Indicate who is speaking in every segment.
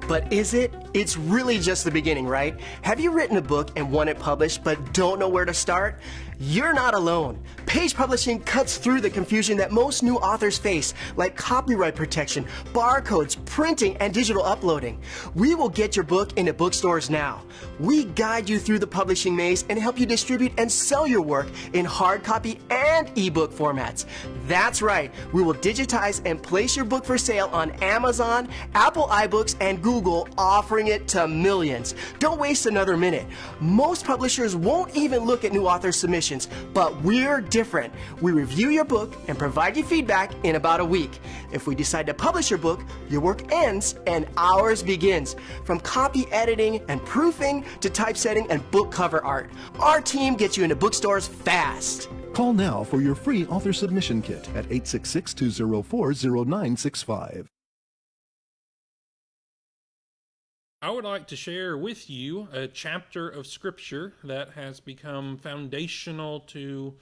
Speaker 1: But is it? It's really just the beginning, right? Have you written a book and want it published but don't know where to start? You're not alone. Page Publishing cuts through the confusion that most new authors face, like copyright protection, barcodes, printing, and digital uploading. We will get your book into bookstores now. We guide you through the publishing maze and help you distribute and sell your work in hard copy and ebook formats. That's right, we will digitize and place your book for sale on Amazon, Apple iBooks, and Google, offering it to millions. Don't waste another minute. Most publishers won't even look at new author submissions, but we're different. We review your book and provide you feedback in about a week. If we decide to publish your book, your work ends and ours begins. From copy editing and proofing to typesetting and book cover art, our team gets you into bookstores fast.
Speaker 2: Call now for your free author submission kit at 866-204-0965.
Speaker 3: I would like to share with you a chapter of Scripture that has become foundational to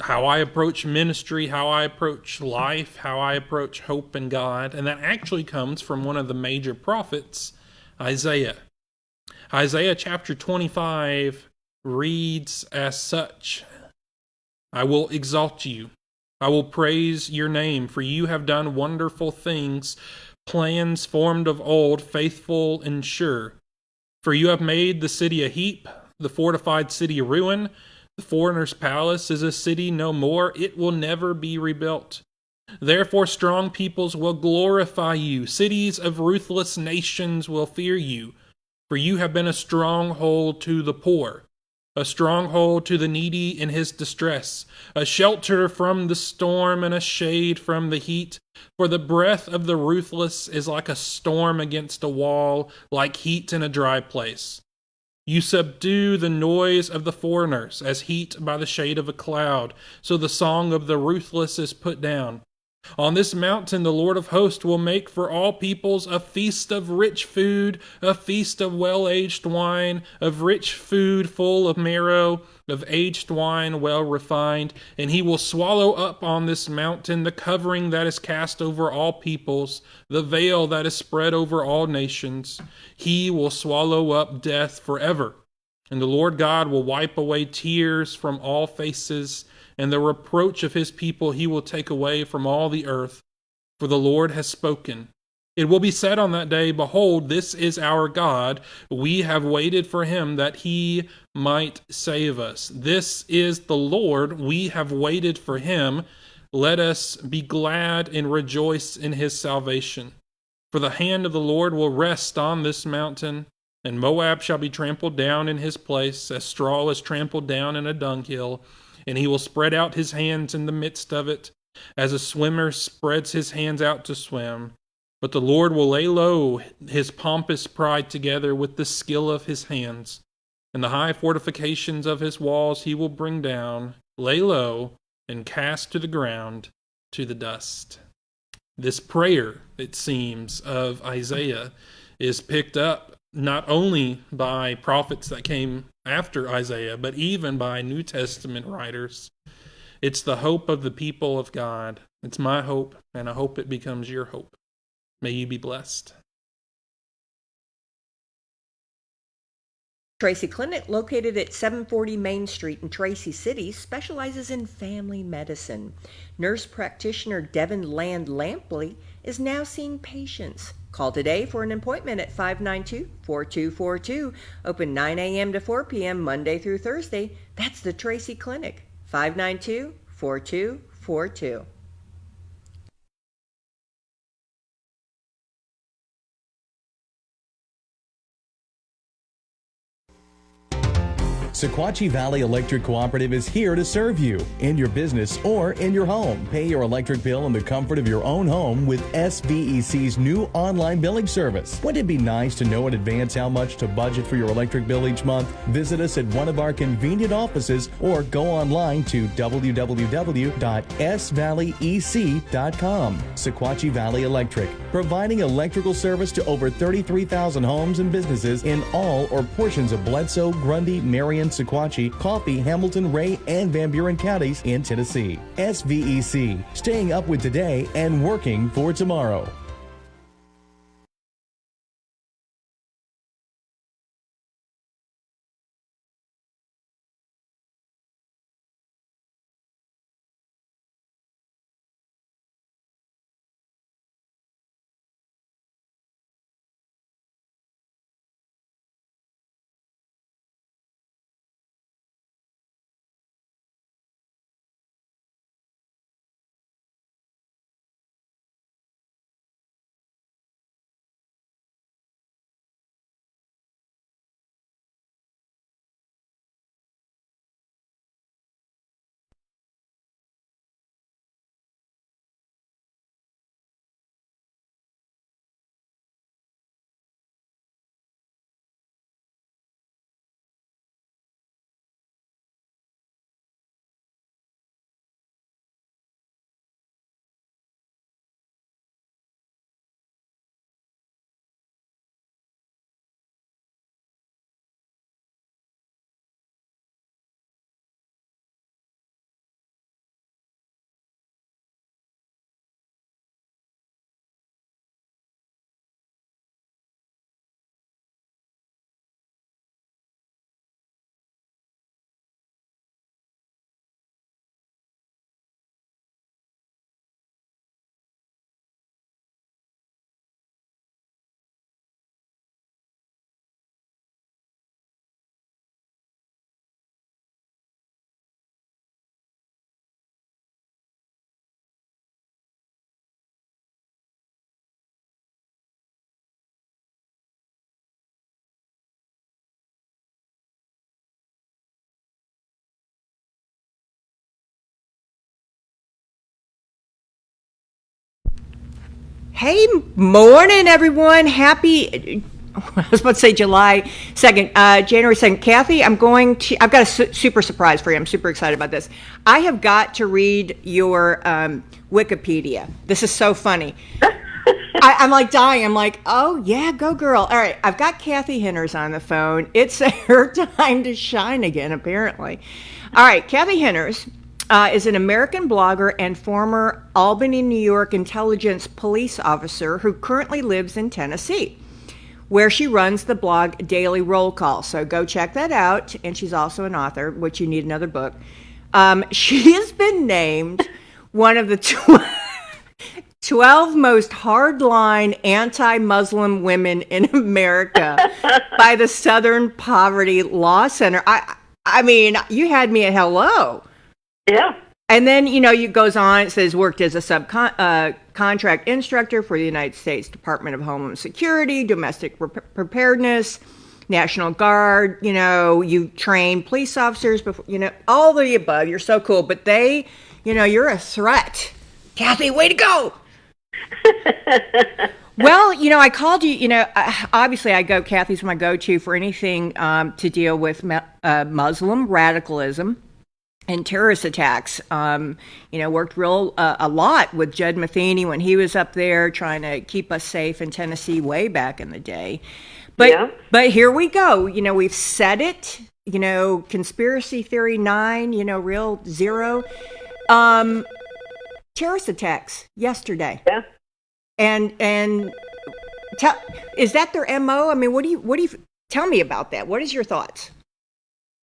Speaker 3: how I approach ministry, how I approach life, how I approach hope in God, and that actually comes from one of the major prophets, Isaiah. Isaiah chapter 25 reads as such: I will exalt you. I will praise your name, for you have done wonderful things, plans formed of old, faithful and sure. For you have made the city a heap, the fortified city a ruin. The foreigner's palace is a city no more. It will never be rebuilt. Therefore strong peoples will glorify you. Cities of ruthless nations will fear you. For you have been a stronghold to the poor, a stronghold to the needy in his distress, a shelter from the storm and a shade from the heat. For the breath of the ruthless is like a storm against a wall, like heat in a dry place. You subdue the noise of the foreigners as heat by the shade of a cloud, so the song of the ruthless is put down. On this mountain the Lord of hosts will make for all peoples a feast of rich food, a feast of well-aged wine, of rich food full of marrow, of aged wine well refined. And he will swallow up on this mountain the covering that is cast over all peoples, the veil that is spread over all nations. He will swallow up death forever. And the Lord God will wipe away tears from all faces, and the reproach of his people he will take away from all the earth. For the Lord has spoken. It will be said on that day, behold, this is our God. We have waited for him that he might save us. This is the Lord. We have waited for him. Let us be glad and rejoice in his salvation. For the hand of the Lord will rest on this mountain, and Moab shall be trampled down in his place, as straw is trampled down in a dunghill. And he will spread out his hands in the midst of it, as a swimmer spreads his hands out to swim. But the Lord will lay low his pompous pride together with the skill of his hands, and the high fortifications of his walls he will bring down, lay low, and cast to the ground, to the dust. This prayer, it seems, of Isaiah is picked up not only by prophets that came after Isaiah, but even by New Testament writers. It's the hope of the people of God. It's my hope, and I hope it becomes your hope. May you be blessed.
Speaker 4: Tracy Clinic, located at 740 Main Street in Tracy City, specializes in family medicine. Nurse practitioner Devin Land Lampley is now seeing patients. Call today for an appointment at 592-4242. Open 9 a.m. to 4 p.m. Monday through Thursday. That's the Tracy Clinic. 592-4242.
Speaker 5: Sequatchie Valley Electric Cooperative is here to serve you in your business or in your home. Pay your electric bill in the comfort of your own home with SVEC's new online billing service. Wouldn't it be nice to know in advance how much to budget for your electric bill each month? Visit us at one of our convenient offices or go online to www.svalleyec.com. Sequatchie Valley Electric, providing electrical service to over 33,000 homes and businesses in all or portions of Bledsoe, Grundy, Marion, Sequatchie, Coffee, Hamilton, Ray, and Van Buren counties in Tennessee. SVEC, staying up with today and working for tomorrow.
Speaker 4: Hey, morning, everyone. Happy, I was about to say July 2nd, January 2nd. Kathy, I've got a super surprise for you. I'm super excited about this. I have got to read your Wikipedia. This is so funny. I'm like dying. I'm like, oh, yeah, go girl. All right, I've got Cathy Hinners on the phone. It's her time to shine again, apparently. All right, Cathy Hinners is an American blogger and former Albany, New York intelligence police officer who currently lives in Tennessee, where she runs the blog Daily Roll Call. So go check that out. And she's also an author, which you need another book. She has been named one of the 12 most hardline anti-Muslim women in America by the Southern Poverty Law Center. I mean, you had me at hello.
Speaker 6: Yeah.
Speaker 4: And then, you goes on, it says worked as a subcontract instructor for the United States Department of Homeland Security, domestic preparedness, National Guard, you train police officers before, all the above. You're so cool. But you're a threat. Cathy, way to go. Well, I called you, obviously Cathy's my go-to for anything to deal with Muslim radicalism and terrorist attacks. Worked a lot with Judd Matheny when he was up there trying to keep us safe in Tennessee way back in the day. But here we go. We've said it, conspiracy theory 9, real 0. Terrorist attacks yesterday.
Speaker 6: Yeah.
Speaker 4: And is that their MO? I mean, what do you tell me about that? What is your thoughts?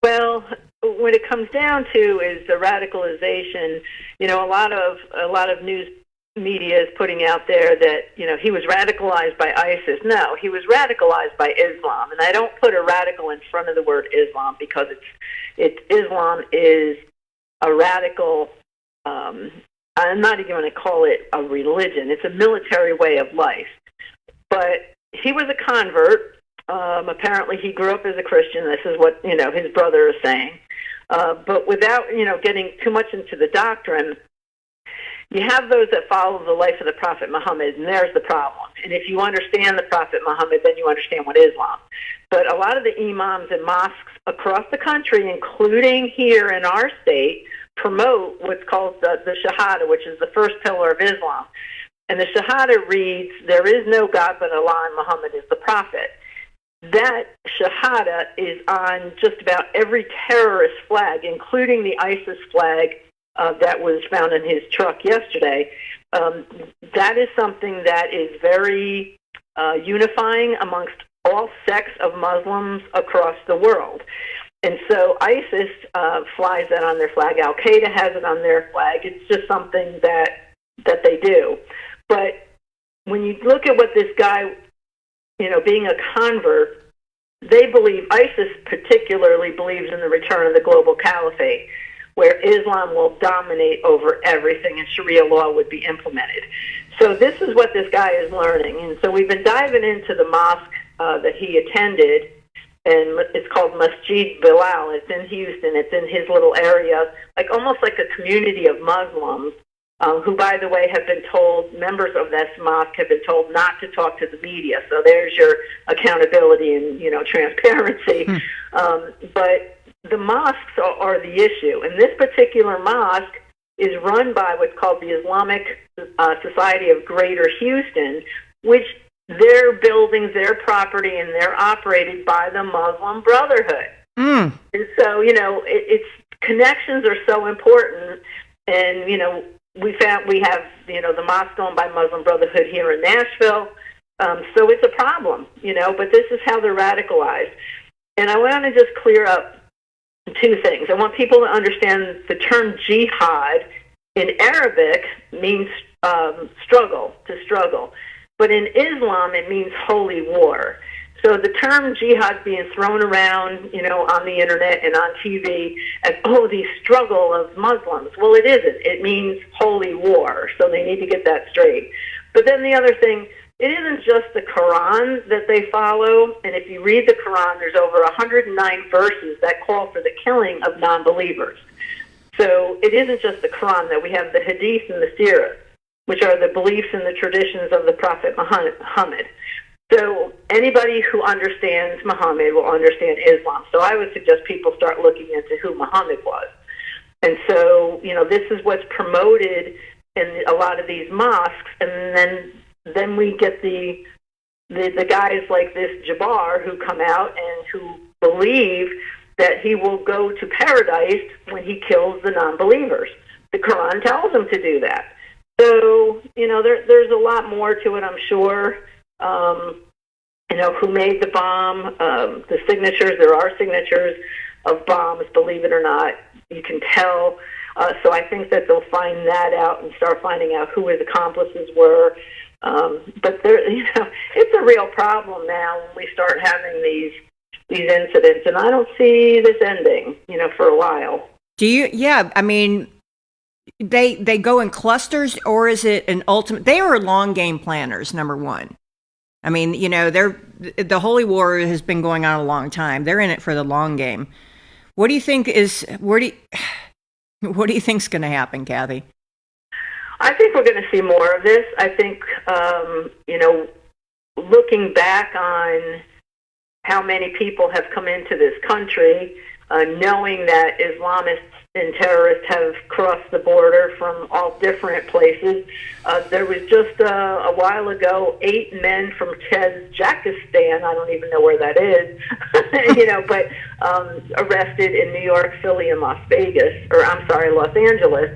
Speaker 6: Well, what it comes down to is the radicalization. A lot of news media is putting out there that, he was radicalized by ISIS. No, he was radicalized by Islam. And I don't put a radical in front of the word Islam because Islam is a radical, I'm not even going to call it a religion. It's a military way of life. But he was a convert. Apparently he grew up as a Christian. This is what, his brother is saying. But without, getting too much into the doctrine, you have those that follow the life of the Prophet Muhammad, and there's the problem. And if you understand the Prophet Muhammad, then you understand what Islam. But a lot of the imams and mosques across the country, including here in our state, promote what's called the Shahada, which is the first pillar of Islam. And the Shahada reads, there is no God but Allah and Muhammad is the Prophet. That Shahada is on just about every terrorist flag, including the ISIS flag that was found in his truck yesterday. That is something that is very unifying amongst all sects of Muslims across the world. And so ISIS flies that on their flag. Al-Qaeda has it on their flag. It's just something that they do. But when you look at what this guy, being a convert, they believe, ISIS particularly believes in the return of the global caliphate, where Islam will dominate over everything and Sharia law would be implemented. So this is what this guy is learning. And so we've been diving into the mosque that he attended, and it's called Masjid Bilal. It's in Houston. It's in his little area, almost like a community of Muslims who, by the way, have been told, members of this mosque have been told not to talk to the media. So there's your accountability and, transparency. But the mosques are the issue. And this particular mosque is run by what's called the Islamic Society of Greater Houston, which their buildings, their property, and they're operated by the Muslim Brotherhood. And so, its connections are so important. And, we have, the mosque owned by Muslim Brotherhood here in Nashville. So it's a problem, but this is how they're radicalized. And I want to just clear up two things. I want people to understand the term jihad in Arabic means struggle, to struggle. But in Islam, it means holy war. So the term jihad being thrown around, on the internet and on TV as, the struggle of Muslims. Well, it isn't. It means holy war. So they need to get that straight. But then the other thing, it isn't just the Quran that they follow. And if you read the Quran, there's over 109 verses that call for the killing of non-believers. So it isn't just the Quran, that we have the Hadith and the Sirah. which are the beliefs and the traditions of the Prophet Muhammad. So anybody who understands Muhammad will understand Islam. So I would suggest people start looking into who Muhammad was. And so, this is what's promoted in a lot of these mosques, and then we get the guys like this Jabbar who come out and who believe that he will go to paradise when he kills the non-believers. The Quran tells him to do that. So, there's a lot more to it, I'm sure. Who made the bomb, the signatures, there are signatures of bombs, believe it or not. You can tell. So I think that they'll find that out and start finding out who his accomplices were. But it's a real problem now when we start having these incidents, and I don't see this ending, for a while.
Speaker 4: Do you? Yeah, I mean, they go in clusters, or is it an ultimate? They are long game planners, number one. I mean, the Holy War has been going on a long time. They're in it for the long game. What do you think what do you think's going to happen, Cathy?
Speaker 6: I think we're going to see more of this. I think, looking back on how many people have come into this country, knowing that Islamists and terrorists have crossed the border from all different places. There was just a while ago 8 men from Kazakhstan, I don't even know where that is, but arrested in New York, Philly, and Los Angeles.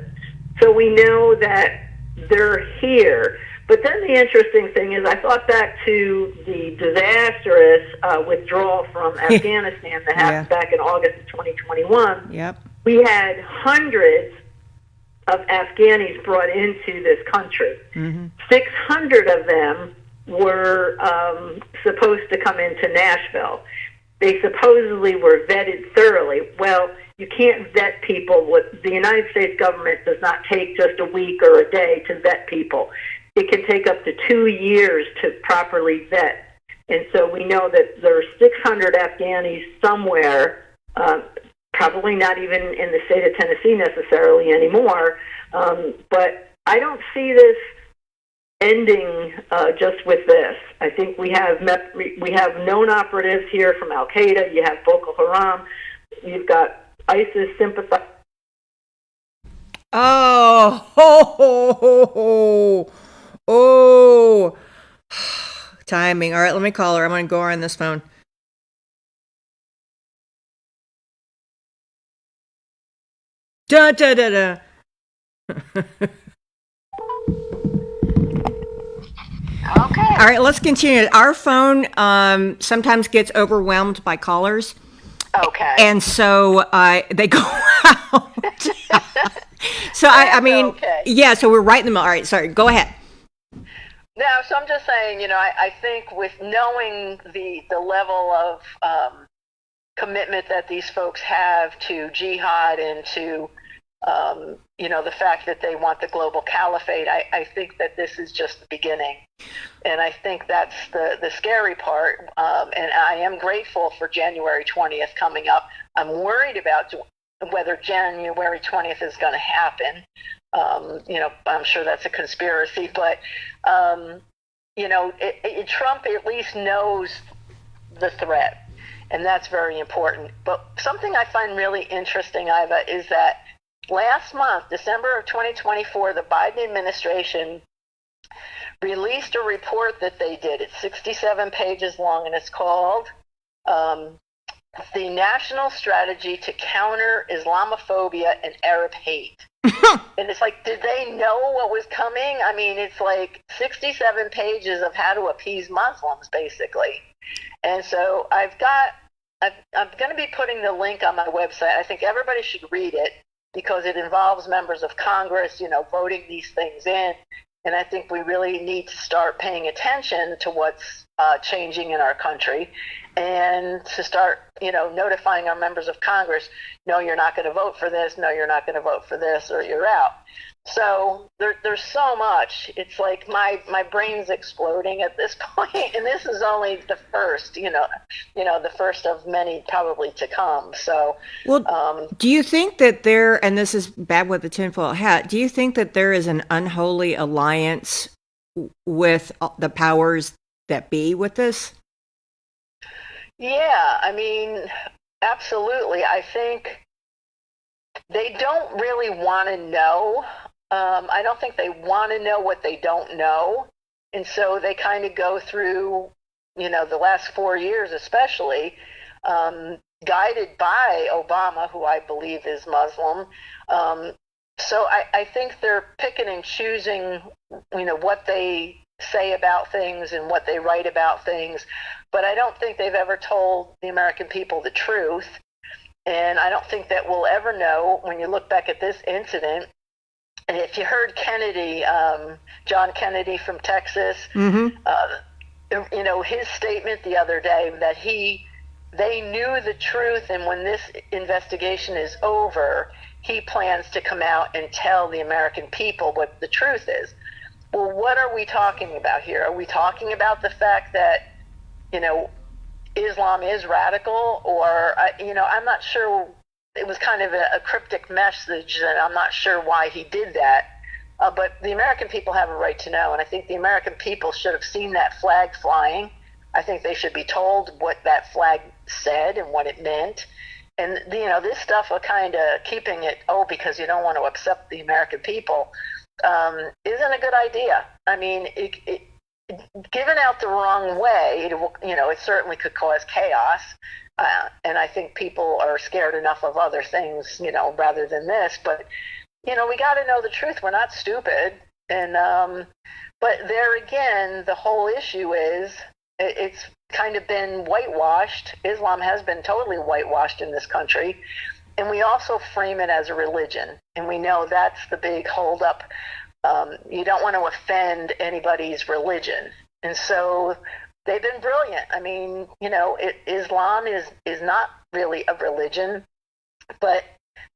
Speaker 6: So we know that they're here. But then the interesting thing is, I thought back to the disastrous withdrawal from Afghanistan that happened back in August of 2021.
Speaker 4: Yep.
Speaker 6: We had hundreds of Afghanis brought into this country. Mm-hmm. 600 of them were supposed to come into Nashville. They supposedly were vetted thoroughly. Well, you can't vet people. The United States government does not take just a week or a day to vet people. It can take up to 2 years to properly vet. And so we know that there are 600 Afghanis somewhere, probably not even in the state of Tennessee necessarily anymore. But I don't see this ending just with this. I think we have known operatives here from Al Qaeda. You have Boko Haram. You've got ISIS sympathizers.
Speaker 4: Oh, timing. All right, let me call her. I'm going to go on this phone. Da da da da.
Speaker 7: Okay.
Speaker 4: All right, let's continue. Our phone sometimes gets overwhelmed by callers.
Speaker 7: Okay.
Speaker 4: And so they go out. So I mean,
Speaker 7: okay.
Speaker 4: Yeah, so we're right in the middle. All right, sorry, go ahead.
Speaker 7: No, so I'm just saying, I think with knowing the level of commitment that these folks have to jihad and to, the fact that they want the global caliphate, I think that this is just the beginning. And I think that's the scary part. And I am grateful for January 20th coming up. I'm worried about whether January 20th is going to happen. I'm sure that's a conspiracy, but, Trump at least knows the threat, and that's very important. But something I find really interesting, Iva, is that last month, December of 2024, the Biden administration released a report that they did. It's 67 pages long, and it's called The National Strategy to Counter Islamophobia and Arab Hate. And it's like, did they know what was coming? I mean, it's like 67 pages of how to appease Muslims, basically. And so I'm going to be putting the link on my website. I think everybody should read it because it involves members of Congress, voting these things in. And I think we really need to start paying attention to what's changing in our country, and to start, notifying our members of Congress, no, you're not going to vote for this, no, you're not going to vote for this, or you're out. So there's so much. It's like my brain's exploding at this point, and this is only the first, the first of many probably to come. So,
Speaker 4: well, do you think that there, and this is bad with the tinfoil hat, do you think that there is an unholy alliance with the powers that be with this?
Speaker 7: Yeah, I mean, absolutely. I think they don't really want to know. I don't think they want to know what they don't know. And so they kind of go through, the last 4 years especially, guided by Obama, who I believe is Muslim. So I think they're picking and choosing, what they say about things and what they write about things. But I don't think they've ever told the American people the truth. And I don't think that we'll ever know when you look back at this incident. And if you heard Kennedy, John Kennedy from Texas, his statement the other day that they knew the truth, and when this investigation is over, he plans to come out and tell the American people what the truth is. Well, what are we talking about here? Are we talking about the fact that, Islam is radical, or, I'm not sure. It was kind of a cryptic message, and I'm not sure why he did that. But the American people have a right to know, and I think the American people should have seen that flag flying. I think they should be told what that flag said and what it meant. And, this stuff of kind of keeping it, because you don't want to upset the American people, isn't a good idea. I mean, given out the wrong way, it certainly could cause chaos. And I think people are scared enough of other things, rather than this. But, we got to know the truth. We're not stupid. And but there again, the whole issue is it's kind of been whitewashed. Islam has been totally whitewashed in this country. And we also frame it as a religion. And we know that's the big holdup. You don't want to offend anybody's religion. And so they've been brilliant. I mean, Islam is not really a religion, but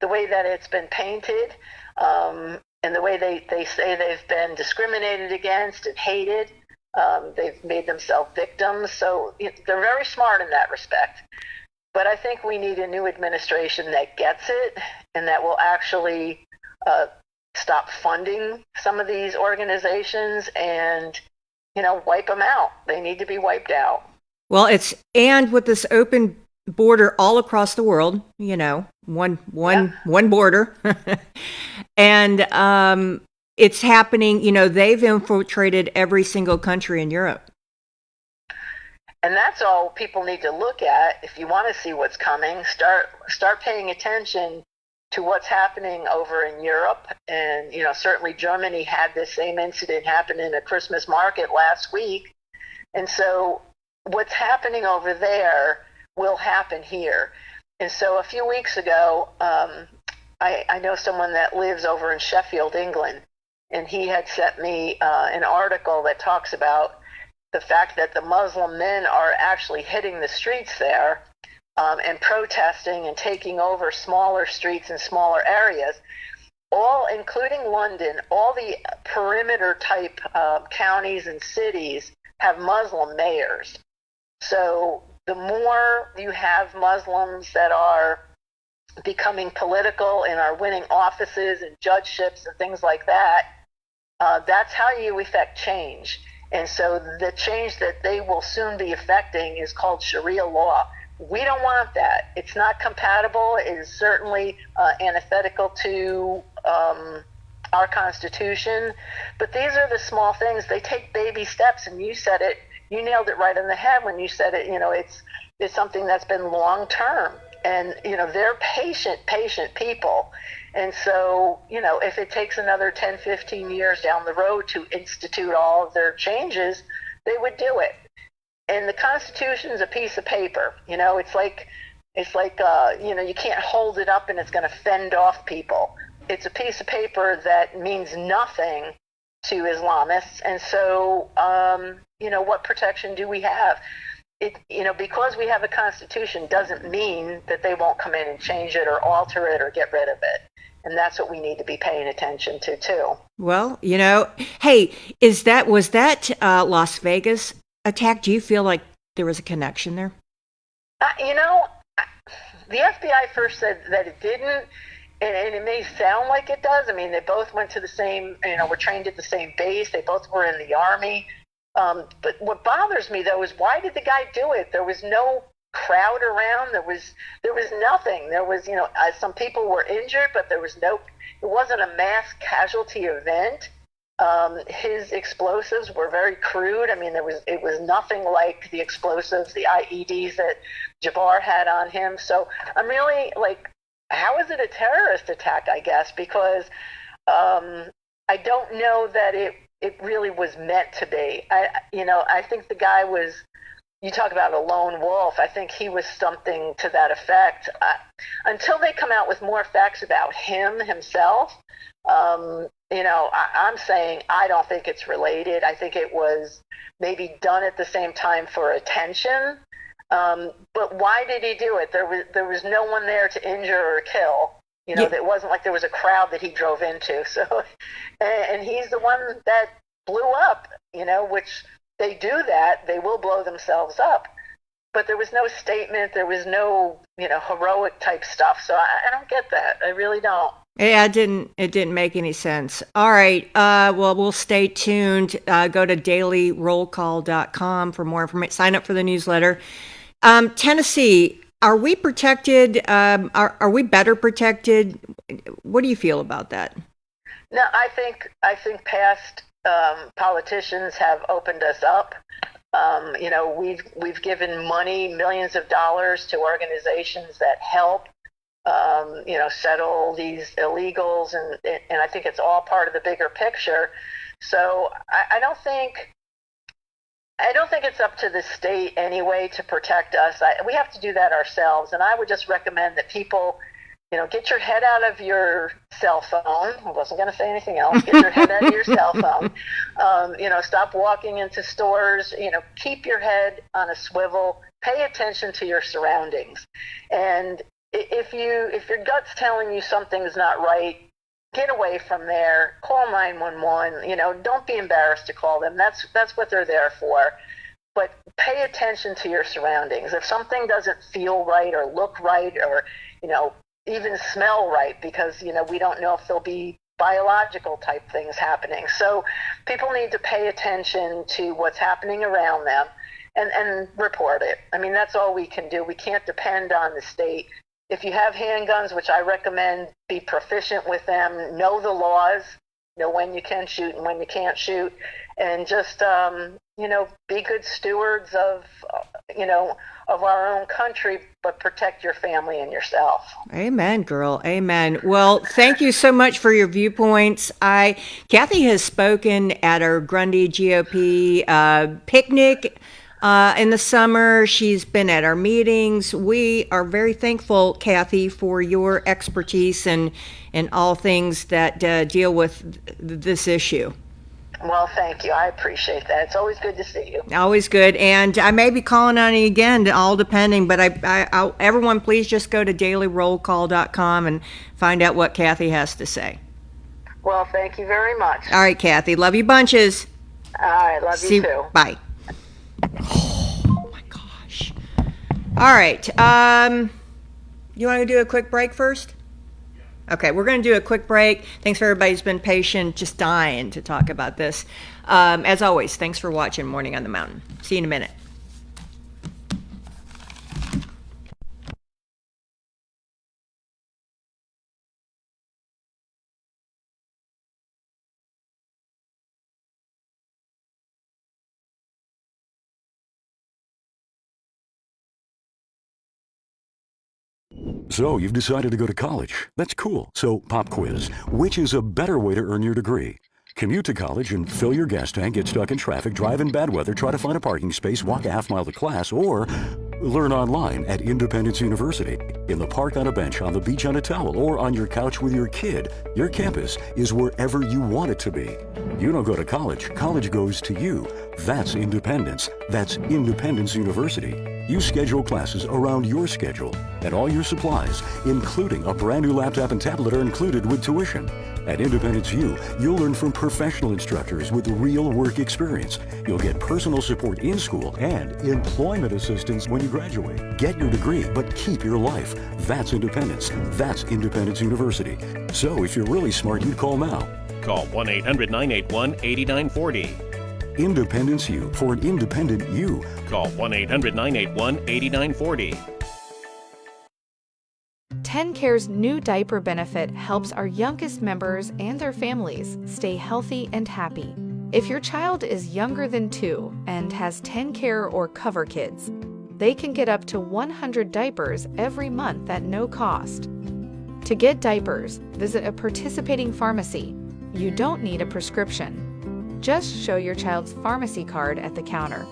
Speaker 7: the way that it's been painted, and the way they say they've been discriminated against and hated, they've made themselves victims. So they're very smart in that respect. But I think we need a new administration that gets it and that will actually stop funding some of these organizations and wipe them out. They need to be wiped out.
Speaker 4: Well, and with this open border all across the world, one border, and it's happening. They've infiltrated every single country in Europe.
Speaker 7: And that's all people need to look at if you want to see what's coming. Start paying attention to what's happening over in Europe. And, certainly Germany had this same incident happen in a Christmas market last week. And so what's happening over there will happen here. And so a few weeks ago, I know someone that lives over in Sheffield, England, and he had sent me an article that talks about the fact that the Muslim men are actually hitting the streets there and protesting and taking over smaller streets and smaller areas, all including London. All the perimeter type counties and cities have Muslim mayors. So the more you have Muslims that are becoming political and are winning offices and judgeships and things like that, that's how you effect change. And so the change that they will soon be effecting is called Sharia law. We don't want that. It's not compatible. It is certainly antithetical to our Constitution. But these are the small things. They take baby steps, and you said it. You nailed it right on the head when you said it. It's something that's been long term. And, they're patient people. And so, if it takes another 10, 15 years down the road to institute all of their changes, they would do it. And the Constitution is a piece of paper. It's like you can't hold it up and it's going to fend off people. It's a piece of paper that means nothing to Islamists. And so, what protection do we have? Because we have a constitution doesn't mean that they won't come in and change it or alter it or get rid of it. And that's what we need to be paying attention to, too.
Speaker 4: Well, hey, was that Las Vegas attack? Do you feel like there was a connection there?
Speaker 7: The FBI first said that it didn't, and it may sound like it does. I mean, they both went to the same, were trained at the same base. They both were in the Army. But what bothers me, though, is why did the guy do it? There was no crowd around. There was nothing. There was, some people were injured, but it wasn't a mass casualty event. His explosives were very crude. I mean, it was nothing like the explosives, the IEDs that Jabbar had on him. So I'm really like, how is it a terrorist attack, I guess? Because I don't know that it really was meant to be. I think the guy was, you talk about a lone wolf, I think he was something to that effect. Until they come out with more facts about himself, I'm saying I don't think it's related. I think it was maybe done at the same time for attention. But why did he do it? There was no one there to injure or kill. It wasn't like there was a crowd that he drove into. So, and he's the one that blew up, which they do that. They will blow themselves up. But there was no statement. There was no, heroic type stuff. So I don't get that. I really don't.
Speaker 4: Yeah, it didn't make any sense. All right. Well, we'll stay tuned. Go to dailyrollcall.com for more information. Sign up for the newsletter. Tennessee, are we protected? Are we better protected? What do you feel about that?
Speaker 7: No, I think past politicians have opened us up. We've given money, millions of dollars to organizations that help, settle these illegals, and I think it's all part of the bigger picture. So I don't think it's up to the state anyway to protect us. We have to do that ourselves, and I would just recommend that people, get your head out of your cell phone. I wasn't going to say anything else. Get your head out of your cell phone. Stop walking into stores. Keep your head on a swivel. Pay attention to your surroundings. And if your gut's telling you something's not right, get away from there. Call 911. Don't be embarrassed to call them. That's what they're there for. But pay attention to your surroundings. If something doesn't feel right or look right or, even smell right, because, we don't know if there'll be biological type things happening. So people need to pay attention to what's happening around them and report it. I mean, that's all we can do. We can't depend on the state. If you have handguns, which I recommend, be proficient with them, know the laws, know when you can shoot and when you can't shoot, and just, be good stewards of our own country, but protect your family and yourself.
Speaker 4: Amen, girl. Amen. Well, thank you so much for your viewpoints. Cathy has spoken at our Grundy GOP picnic in the summer. She's been at our meetings. We are very thankful, Cathy, for your expertise and all things that deal with this issue.
Speaker 7: Well, thank you. I appreciate that. It's always good to see you.
Speaker 4: Always good. And I may be calling on you again, all depending, but everyone, please just go to dailyrollcall.com and find out what Cathy has to say.
Speaker 7: Well, thank you very much.
Speaker 4: All right, Cathy. Love you bunches.
Speaker 7: All right. Love you too.
Speaker 4: Bye. Oh, my gosh. All right. You want to do a quick break first? Okay, we're going to do a quick break. Thanks for everybody who's been patient, just dying to talk about this. As always, thanks for watching Morning on the Mountain. See you in a minute.
Speaker 8: So, you've decided to go to college. That's cool. So, pop quiz. Which is a better way to earn your degree? Commute to college and fill your gas tank, get stuck in traffic, drive in bad weather, try to find a parking space, walk a half mile to class, or Learn online at Independence University. In the park on a bench, on the beach on a towel, or on your couch with your kid, your campus is wherever you want it to be. You don't go to college. College goes to you. That's independence. That's Independence University. You schedule classes around your schedule, and all your supplies, including a brand new laptop and tablet, are included with tuition. At Independence U, you'll learn from professional instructors with real work experience. You'll get personal support in school and employment assistance when you graduate. Get your degree, but keep your life. That's independence. That's Independence University. So if you're really smart, you'd call now.
Speaker 9: Call 1-800-981-8940.
Speaker 8: Independence U, for an independent you.
Speaker 9: Call 1-800-981-8940.
Speaker 10: TennCare's new diaper benefit helps our youngest members and their families stay healthy and happy. If your child is younger than 2 and has TennCare or Cover Kids, they can get up to 100 diapers every month at no cost. To get diapers, visit a participating pharmacy. You don't need a prescription. Just show your child's pharmacy card at the counter.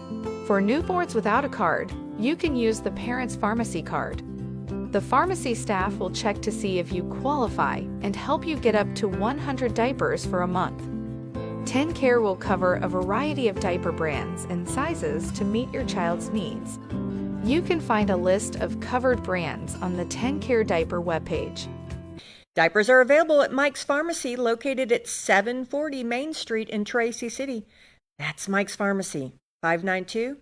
Speaker 10: For newborns without a card, you can use the parent's pharmacy card. The pharmacy staff will check to see if you qualify and help you get up to 100 diapers for a month. TennCare will cover a variety of diaper brands and sizes to meet your child's needs. You can find a list of covered brands on the TennCare diaper webpage.
Speaker 4: Diapers are available at Mike's Pharmacy, located at 740 Main Street in Tracy City. That's Mike's Pharmacy, 592-9190.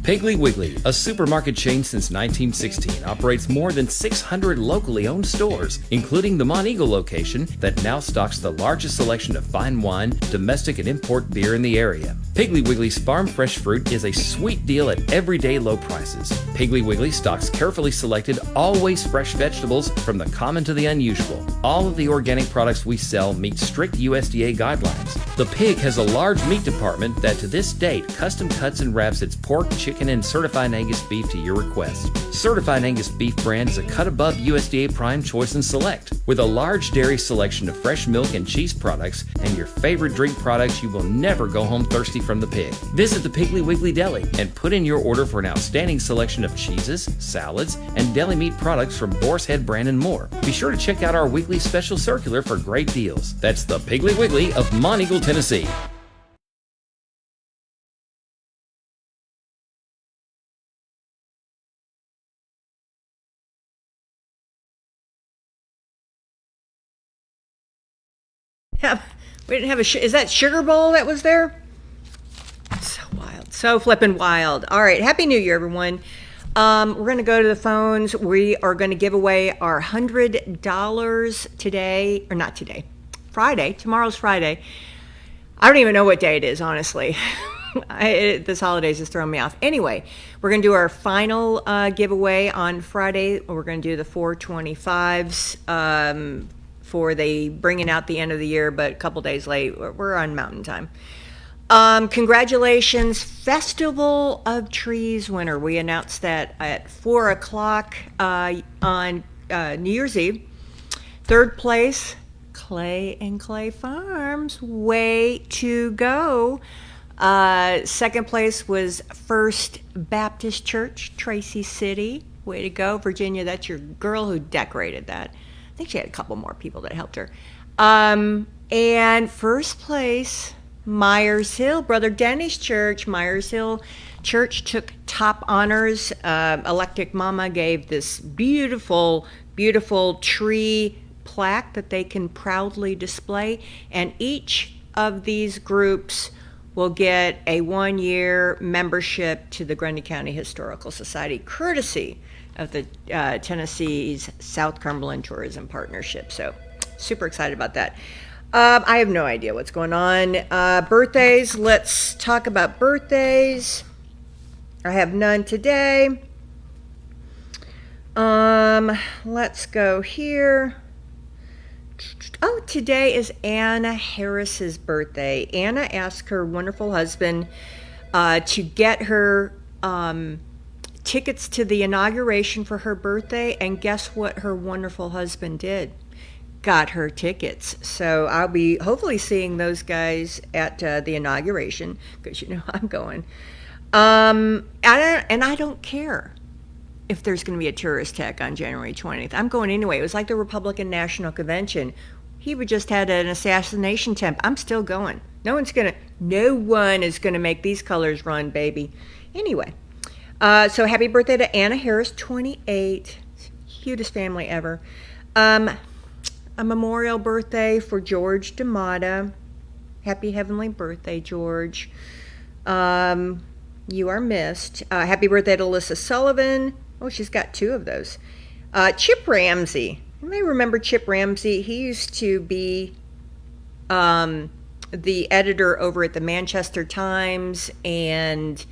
Speaker 11: Piggly Wiggly, a supermarket chain since 1916, operates more than 600 locally owned stores, including the Monteagle location that now stocks the largest selection of fine wine, domestic and import beer in the area. Piggly Wiggly's farm fresh fruit is a sweet deal at everyday low prices. Piggly Wiggly stocks carefully selected, always fresh vegetables from the common to the unusual. All of the organic products we sell meet strict USDA guidelines. The Pig has a large meat department that to this date custom cuts and wraps its pork, chicken, and certified Angus beef to your request. Certified Angus beef brand is a cut above USDA Prime Choice and Select. With a large dairy selection of fresh milk and cheese products and your favorite drink products, you will never go home thirsty from the Pig. Visit the Piggly Wiggly Deli and put in your order for an outstanding selection of cheeses, salads, and deli meat products from Boar's Head brand and more. Be sure to check out our weekly special circular for great deals. That's the Piggly Wiggly of Monteagle, Tennessee.
Speaker 4: We didn't have is that Sugar Bowl that was there? So wild. So flippin' wild. All right. Happy New Year, everyone. We're going to go to the phones. We are going to give away our $100 today, or not today, Friday. Tomorrow's Friday. I don't even know what day it is, honestly. This holidays is throwing me off. Anyway, we're going to do our final giveaway on Friday. We're going to do the 425s for the bringing out the end of the year, but a couple days late. We're on Mountain Time. Congratulations, Festival of Trees winner. We announced that at 4 o'clock on New Year's Eve. Third place, Clay and Clay Farms. Way to go. Second place was First Baptist Church, Tracy City. Way to go. Virginia, that's your girl who decorated that. I think she had a couple more people that helped her. And first place, Myers Hill, Brother Denny's Church. Myers Hill Church took top honors. Electric Mama gave this beautiful, beautiful tree plaque that they can proudly display. And each of these groups will get a 1-year membership to the Grundy County Historical Society, courtesy of the Tennessee's South Cumberland Tourism Partnership. So super excited about that. I have no idea what's going on. Birthdays, let's talk about birthdays. I have none today. Let's go here. Oh, today is Anna Harris's birthday. Anna asked her wonderful husband to get her tickets to the inauguration for her birthday, and guess what her wonderful husband did? got her tickets. So I'll be hopefully seeing those guys at the inauguration, because I'm going. I don't care if there's going to be a terrorist attack on January 20th. I'm going anyway. It was like the Republican National Convention. He would just had an assassination attempt. I'm still going. No one is going to make these colors run, baby. Anyway, so happy birthday to Anna Harris, 28. Cutest family ever. A memorial birthday for George D'Amata. Happy heavenly birthday, George. You are missed. Happy birthday to Alyssa Sullivan. Oh, she's got 2 of those. Chip Ramsey. You may remember Chip Ramsey. He used to be the editor over at the Manchester Times, and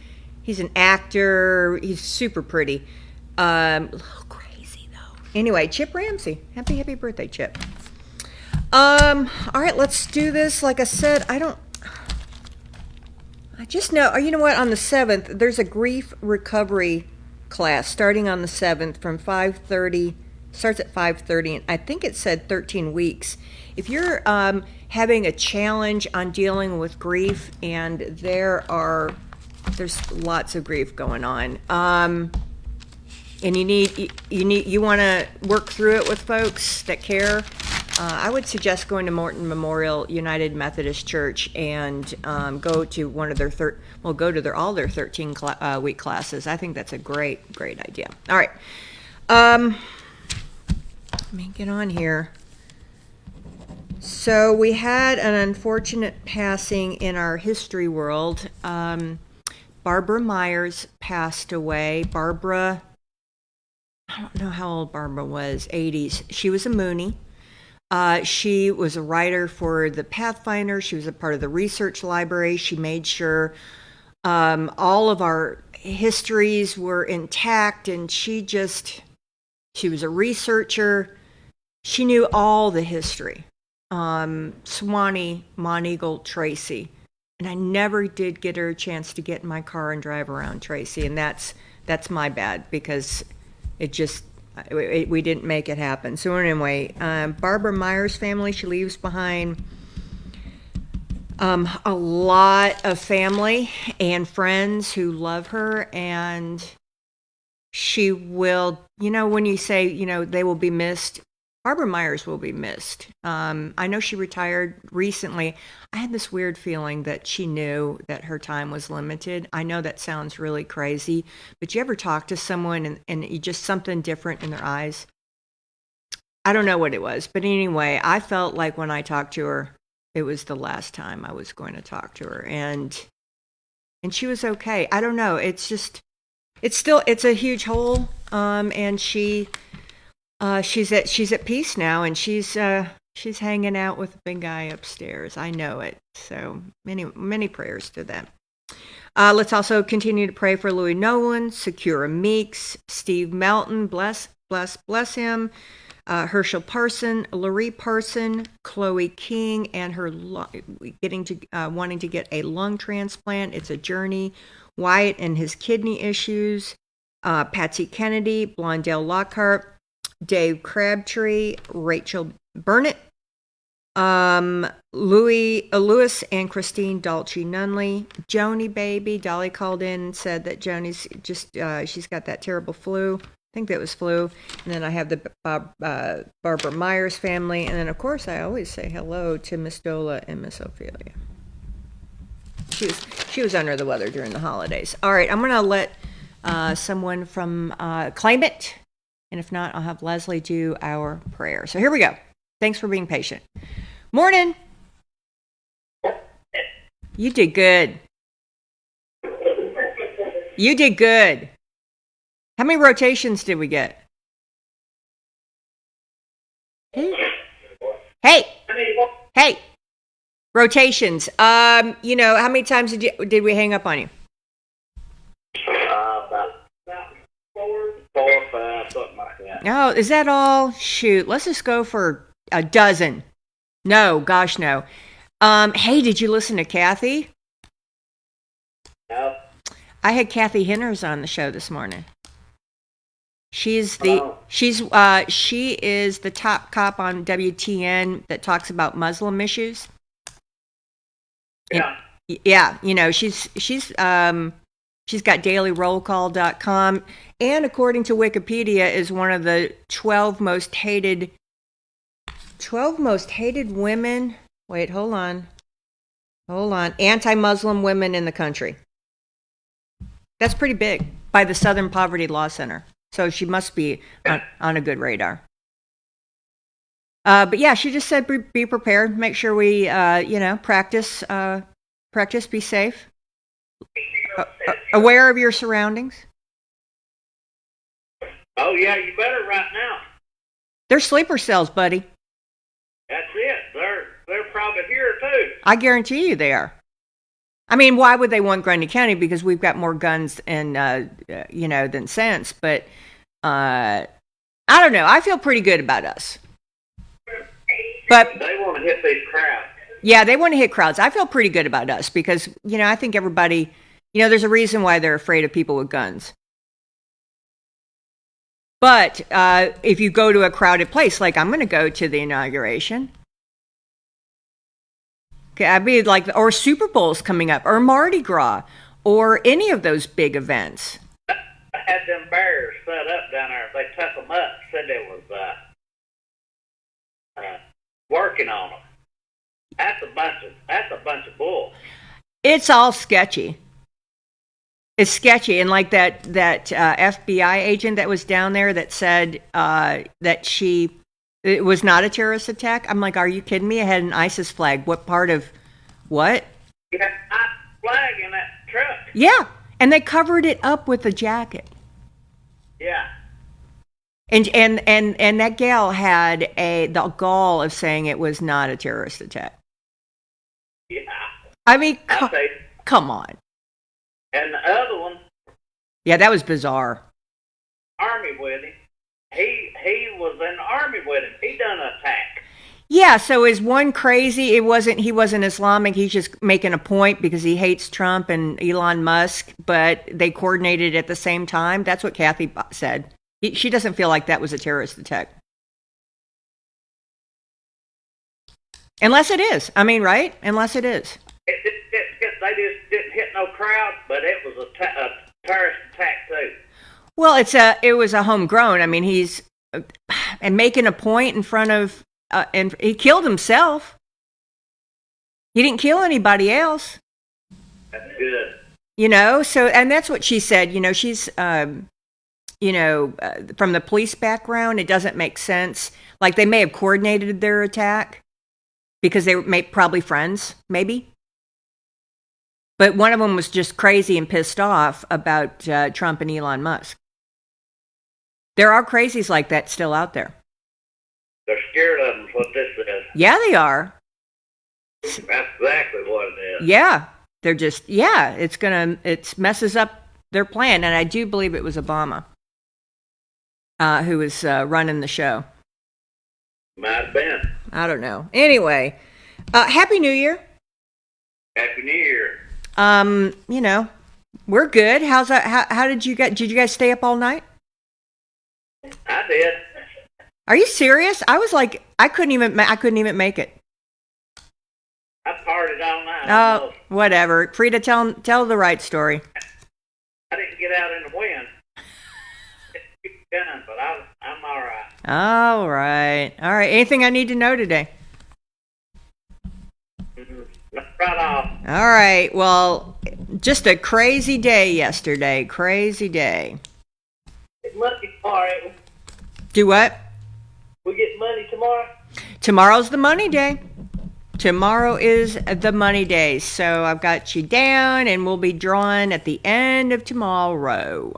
Speaker 4: he's an actor. He's super pretty. A little crazy, though. Anyway, Chip Ramsey. Happy birthday, Chip. All right, let's do this. Like I said, I just know, you know what, on the 7th, there's a grief recovery class starting on the 7th from 5:30, starts at 5:30, and I think it said 13 weeks. If you're having a challenge on dealing with grief, and there's lots of grief going on, and you want to work through it with folks that care, I would suggest going to Morton Memorial United Methodist Church and go to one of their all their 13 week classes. I think that's a great idea. All right, let me get on here. So we had an unfortunate passing in our history world. Barbara Myers passed away. Barbara, I don't know how old Barbara was, 80s. She was a Moonie. She was a writer for the Pathfinder. She was a part of the research library. She made sure all of our histories were intact, and she was a researcher. She knew all the history. Swanee, Monteagle, Tracy. And I never did get her a chance to get in my car and drive around Tracy, and that's my bad, because we didn't make it happen. So anyway, Barbara Myers' family, she leaves behind a lot of family and friends who love her, and she will, when you say, they will be missed, Barbara Myers will be missed. I know she retired recently. I had this weird feeling that she knew that her time was limited. I know that sounds really crazy, but you ever talk to someone and you just something different in their eyes? I don't know what it was, but anyway, I felt like when I talked to her, it was the last time I was going to talk to her, and she was okay. I don't know. It's a huge hole, and she's at peace now, and she's hanging out with the big guy upstairs. I know it. So many prayers to them. Let's also continue to pray for Louis Nolan, Secura Meeks, Steve Melton, bless him, Herschel Parson, Laurie Parson, Chloe King, and her wanting to get a lung transplant. It's a journey. Wyatt and his kidney issues. Patsy Kennedy, Blondell Lockhart, Dave Crabtree, Rachel Burnett, Lewis and Christine Dalchi Nunley, Joni baby. Dolly called in and said that Joni's she's got that terrible flu. I think that was flu. And then I have the Barbara Myers family. And then, of course, I always say hello to Miss Dola and Miss Ophelia. She was under the weather during the holidays. All right, I'm going to let someone from claim it. And if not, I'll have Leslie do our prayer. So here we go. Thanks for being patient. Morning. You did good. You did good. How many rotations did we get? Hey. Rotations. How many times did we hang up on you?
Speaker 9: About 4 or 5, something like that.
Speaker 4: Oh, is that all? Shoot, let's just go for a dozen. No, gosh, no. Hey, did you listen to Cathy?
Speaker 9: No.
Speaker 4: I had Cathy Hinners on the show this morning. She is the top cop on WTN that talks about Muslim issues.
Speaker 9: Yeah.
Speaker 4: Yeah, she's got dailyrollcall.com, and according to Wikipedia is one of the 12 most hated women. Wait, hold on. Anti-Muslim women in the country. That's pretty big by the Southern Poverty Law Center. So she must be on a good radar. But yeah, she just said be prepared. Make sure we, practice, be safe. Aware of your surroundings.
Speaker 9: Oh, yeah, you better right now.
Speaker 4: They're sleeper cells, buddy.
Speaker 9: That's it. They're probably here, too.
Speaker 4: I guarantee you they are. I mean, why would they want Grundy County? Because we've got more guns and, than sense. But I don't know. I feel pretty good about us. But
Speaker 9: they want to hit these crowds.
Speaker 4: Yeah, they want to hit crowds. I feel pretty good about us because, I think everybody, there's a reason why they're afraid of people with guns. But if you go to a crowded place, like I'm going to go to the inauguration. Okay, I'd be like, or Super Bowl's coming up, or Mardi Gras, or any of those big events.
Speaker 9: I had them bears set up down there. They took them up, said they was working on them. That's a bunch of bull.
Speaker 4: It's all sketchy. It's sketchy, and like that FBI agent that was down there that said that it was not a terrorist attack. I'm like, are you kidding me? I had an ISIS flag. What part of what?
Speaker 9: You had an ISIS flag in that truck.
Speaker 4: Yeah, and they covered it up with a jacket.
Speaker 9: Yeah.
Speaker 4: And that gal had the gall of saying it was not a terrorist attack.
Speaker 9: Yeah.
Speaker 4: I mean, come on.
Speaker 9: And the other one.
Speaker 4: Yeah, that was bizarre.
Speaker 9: Army with him. He was in the army with him. He done an attack.
Speaker 4: Yeah, so is one crazy? He wasn't Islamic. He's just making a point because he hates Trump and Elon Musk, but they coordinated at the same time. That's what Cathy said. She doesn't feel like that was a terrorist attack. Unless it is. I mean, right? Unless it is.
Speaker 9: They just didn't hit no crowd, but it was a terrorist attack too.
Speaker 4: Well, it was a homegrown. I mean, he's and making a point in front of, and he killed himself. He didn't kill anybody else.
Speaker 9: That's good.
Speaker 4: So, and that's what she said. She's, from the police background, it doesn't make sense. Like they may have coordinated their attack because they were probably friends, maybe. But one of them was just crazy and pissed off about Trump and Elon Musk. There are crazies like that still out there.
Speaker 9: They're scared of them, is what this is.
Speaker 4: Yeah, they are.
Speaker 9: That's exactly what it is.
Speaker 4: Yeah, they're just, it messes up their plan. And I do believe it was Obama who was running the show.
Speaker 9: Might have been.
Speaker 4: I don't know. Anyway, Happy New Year.
Speaker 9: Happy New Year.
Speaker 4: We're good. How's that? How did you guys stay up all night?
Speaker 9: I did.
Speaker 4: Are you serious? I was like, I couldn't even make it.
Speaker 9: I partied all night.
Speaker 4: Oh, whatever. Frida, tell the right story.
Speaker 9: I didn't get out in the wind. But I'm all right.
Speaker 4: All right. Anything I need to know today?
Speaker 9: Right off.
Speaker 4: All right. Well, just a crazy day yesterday. Crazy day.
Speaker 9: Get money tomorrow.
Speaker 4: Do what?
Speaker 9: We get money tomorrow?
Speaker 4: Tomorrow's the money day. Tomorrow is the money day. So I've got you down and we'll be drawing at the end of tomorrow.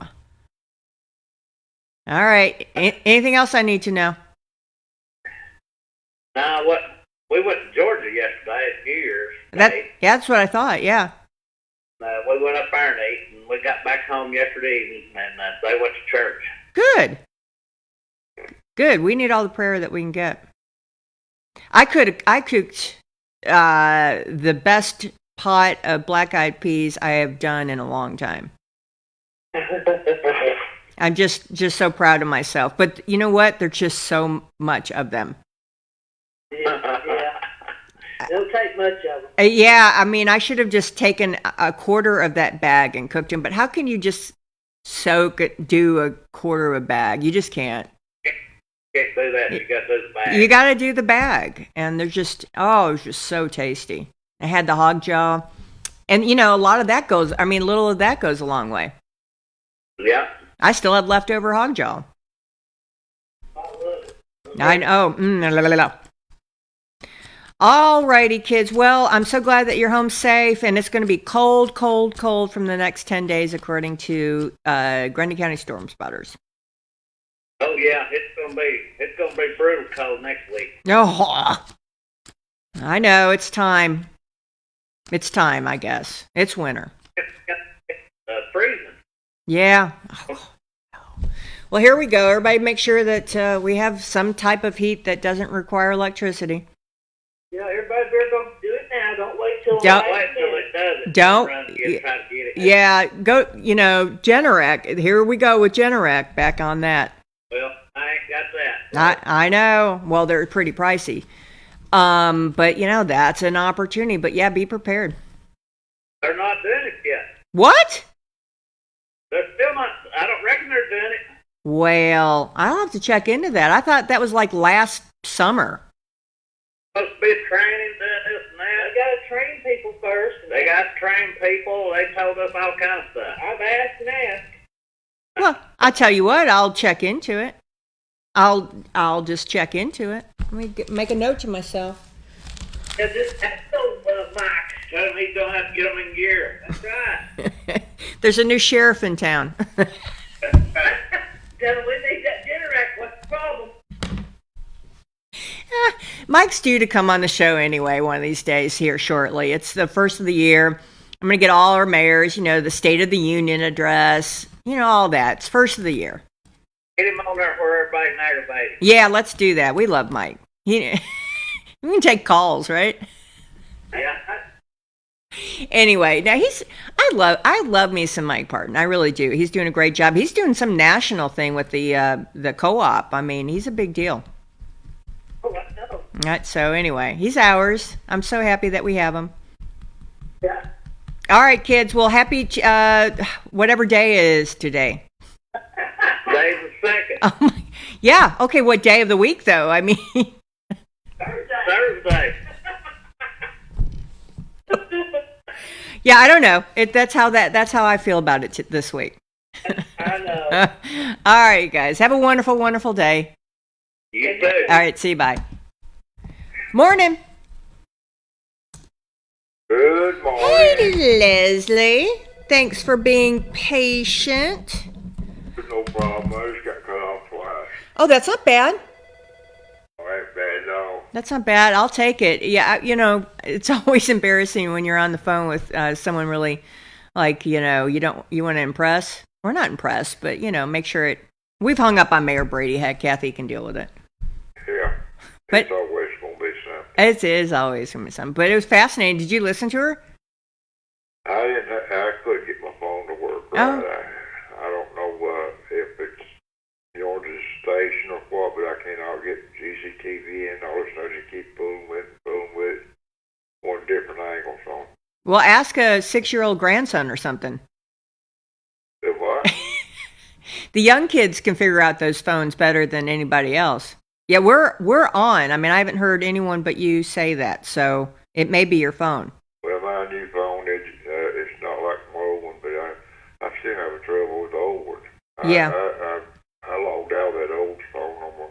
Speaker 4: All right. Anything else I need to know?
Speaker 9: What? We went to Georgia yesterday at New Year's Day.
Speaker 4: That's what I thought, yeah.
Speaker 9: We went up there and ate, and we got back home yesterday evening, and they went to church.
Speaker 4: Good. We need all the prayer that we can get. I cooked the best pot of black-eyed peas I have done in a long time. I'm just so proud of myself. But you know what? There's just so much of them.
Speaker 9: Yeah. Don't take much of them.
Speaker 4: Yeah, I mean, I should have just taken a quarter of that bag and cooked them. But how can you just do a quarter of a bag? You just can't.
Speaker 9: Can't do that. You got to do the bag.
Speaker 4: You got to do the bag. And they're just, it's just so tasty. I had the hog jaw. And, a lot of that little of that goes a long way.
Speaker 9: Yeah.
Speaker 4: I still have leftover hog jaw. I know. All righty, kids. Well, I'm so glad that you're home safe, and it's going to be cold, cold, cold from the next 10 days, according to Grundy County Storm Spotters.
Speaker 9: Oh yeah, it's gonna be brutal cold next week.
Speaker 4: Oh, I know. It's time. It's time, I guess. It's winter.
Speaker 9: Freezing.
Speaker 4: Yeah. Well, here we go. Everybody make sure that we have some type of heat that doesn't require electricity.
Speaker 9: Yeah, everybody better go do it now. Don't wait till it does.
Speaker 4: Don't.
Speaker 9: Try to get it.
Speaker 4: Yeah, go, Generac. Here we go with Generac back on that.
Speaker 9: Well, I ain't got that.
Speaker 4: I know. Well, they're pretty pricey. But, that's an opportunity. But, yeah, be prepared.
Speaker 9: They're not doing it yet.
Speaker 4: What?
Speaker 9: They're still not. I don't reckon they're doing it.
Speaker 4: Well, I'll have to check into that. I thought that was like last summer.
Speaker 9: Supposed to be training, doing this and that. They got to train people first. They got to train people. They told us all kinds of stuff. I've asked and asked.
Speaker 4: Well, I tell you what, I'll check into it. I'll just check into it. Let me make a note to myself.
Speaker 9: Yeah, just tell Mike. Tell him he's gonna have to get them in gear. That's right.
Speaker 4: There's a new sheriff in town.
Speaker 9: Tell him we need that Generac. What's the problem?
Speaker 4: Mike's due to come on the show anyway one of these days here shortly. It's the first of the year. I'm going to get all our mayors, the State of the Union address, all that. It's first of the year.
Speaker 9: Get him on there where everybody's aggravated.
Speaker 4: Yeah, let's do that. We love Mike. We can take calls, right?
Speaker 9: Yeah.
Speaker 4: Anyway, now I love me some Mike Parton. I really do. He's doing a great job. He's doing some national thing with the co-op. I mean, he's a big deal.
Speaker 9: Oh, I know.
Speaker 4: Right, so anyway, he's ours. I'm so happy that we have him.
Speaker 9: Yeah.
Speaker 4: All right, kids. Well, happy whatever day is today.
Speaker 9: Day's the second.
Speaker 4: Oh my, yeah. Okay. What day of the week, though? I mean,
Speaker 9: Thursday.
Speaker 4: Yeah, I don't know. That's how I feel about it this week.
Speaker 9: I know.
Speaker 4: All right, guys. Have a wonderful, wonderful day.
Speaker 9: You too.
Speaker 4: All right. See you. Bye. Morning.
Speaker 12: Good morning.
Speaker 4: Hey, Leslie. Thanks for being patient.
Speaker 12: No problem. I just got cut off twice.
Speaker 4: Oh, that's not bad.
Speaker 12: Oh, ain't bad, no.
Speaker 4: That's not bad. I'll take it. Yeah, it's always embarrassing when you're on the phone with someone really, like, you want to impress. We're not impressed, but, make sure it. We've hung up on Mayor Brady. Heck, Cathy can deal with it.
Speaker 12: Yeah.
Speaker 4: But
Speaker 12: it's always going to be something.
Speaker 4: It is always going to be something. But it was fascinating. Did you listen to her?
Speaker 12: I couldn't get my phone to work
Speaker 4: Oh.
Speaker 12: right. I don't know if it's the station or what, but I cannot get GCTV and all this stuff. You keep fooling with one different angles on.
Speaker 4: Well, ask a 6-year-old grandson or something.
Speaker 12: The what?
Speaker 4: The young kids can figure out those phones better than anybody else. Yeah, we're on. I mean, I haven't heard anyone but you say that, so it may be your phone.
Speaker 12: Well, my new phone, it's not like my old one, but I still have trouble with the old one.
Speaker 4: Yeah.
Speaker 12: I logged out of that old phone on my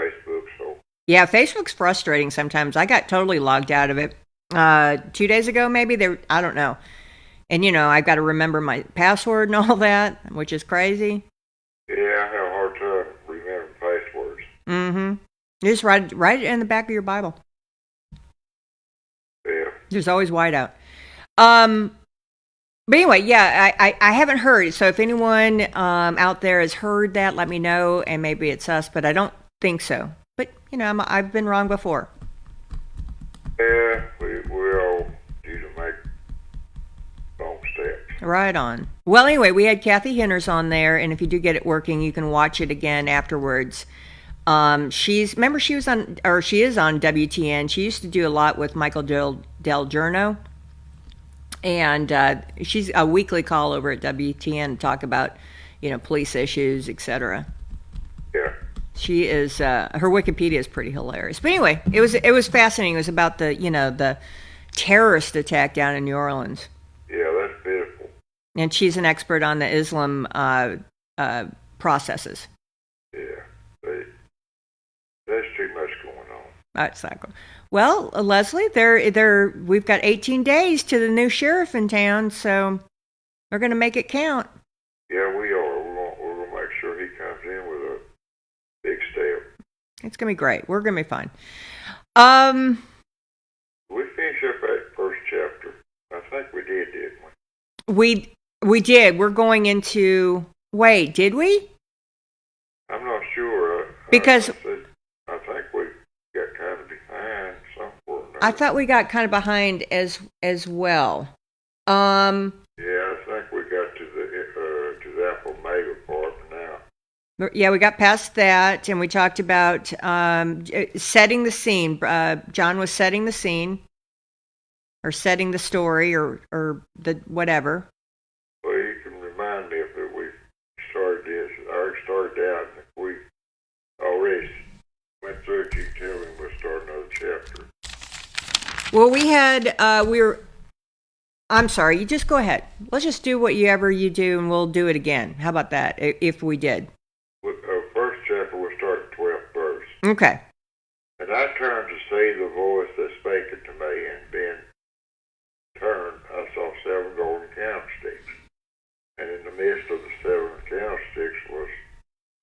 Speaker 12: Facebook, so.
Speaker 4: Yeah, Facebook's frustrating sometimes. I got totally logged out of it 2 days ago, maybe. I don't know. And, I've got to remember my password and all that, which is crazy.
Speaker 12: Yeah, I have a hard time remembering passwords.
Speaker 4: Mm-hmm. You just write it in the back of your Bible.
Speaker 12: Yeah.
Speaker 4: There's always whiteout. But anyway, yeah, I haven't heard. So if anyone out there has heard that, let me know, and maybe it's us, but I don't think so. But, I've been wrong before.
Speaker 12: Yeah, we all do to make wrong steps.
Speaker 4: Right on. Well, anyway, we had Cathy Hinners on there, and if you do get it working, you can watch it again afterwards. Remember she was on, or she is on WTN. She used to do a lot with Michael Del Giorno, and she's a weekly call over at WTN to talk about, police issues, etc.
Speaker 12: Yeah.
Speaker 4: She is her Wikipedia is pretty hilarious. But anyway, it was fascinating. It was about the terrorist attack down in New Orleans.
Speaker 12: Yeah, that's pitiful.
Speaker 4: And she's an expert on the Islam processes.
Speaker 12: Yeah, there's too much going on.
Speaker 4: That's not good. Well, Leslie, we've got 18 days to the new sheriff in town, so we're going to make it count.
Speaker 12: Yeah, we are. We're going to make sure he comes in with a big step.
Speaker 4: It's going to be great. We're going to be fine.
Speaker 12: We finished up that first chapter. I think we didn't we?
Speaker 4: We did. We're going into... Wait, did we?
Speaker 12: I'm not sure.
Speaker 4: Because...
Speaker 12: I think we got kind of behind somewhere.
Speaker 4: I thought we got kind of behind as well.
Speaker 12: Yeah, I think we got to the Alpha Omega part now.
Speaker 4: Yeah, we got past that, and we talked about setting the scene. John was setting the scene, or setting the story, or the whatever.
Speaker 12: Well, you can remind me if we started this. I already started out, and if we already went through it, you can tell me we'll start another chapter.
Speaker 4: Well, we had, I'm sorry, you just go ahead. Let's just do whatever you do, and we'll do it again. How about that, if we did?
Speaker 12: First chapter, we'll start at 12th verse.
Speaker 4: Okay.
Speaker 12: And I turned to see the voice that spake unto me, and being turned, I saw 7 golden candlesticks. And in the midst of the 7 candlesticks was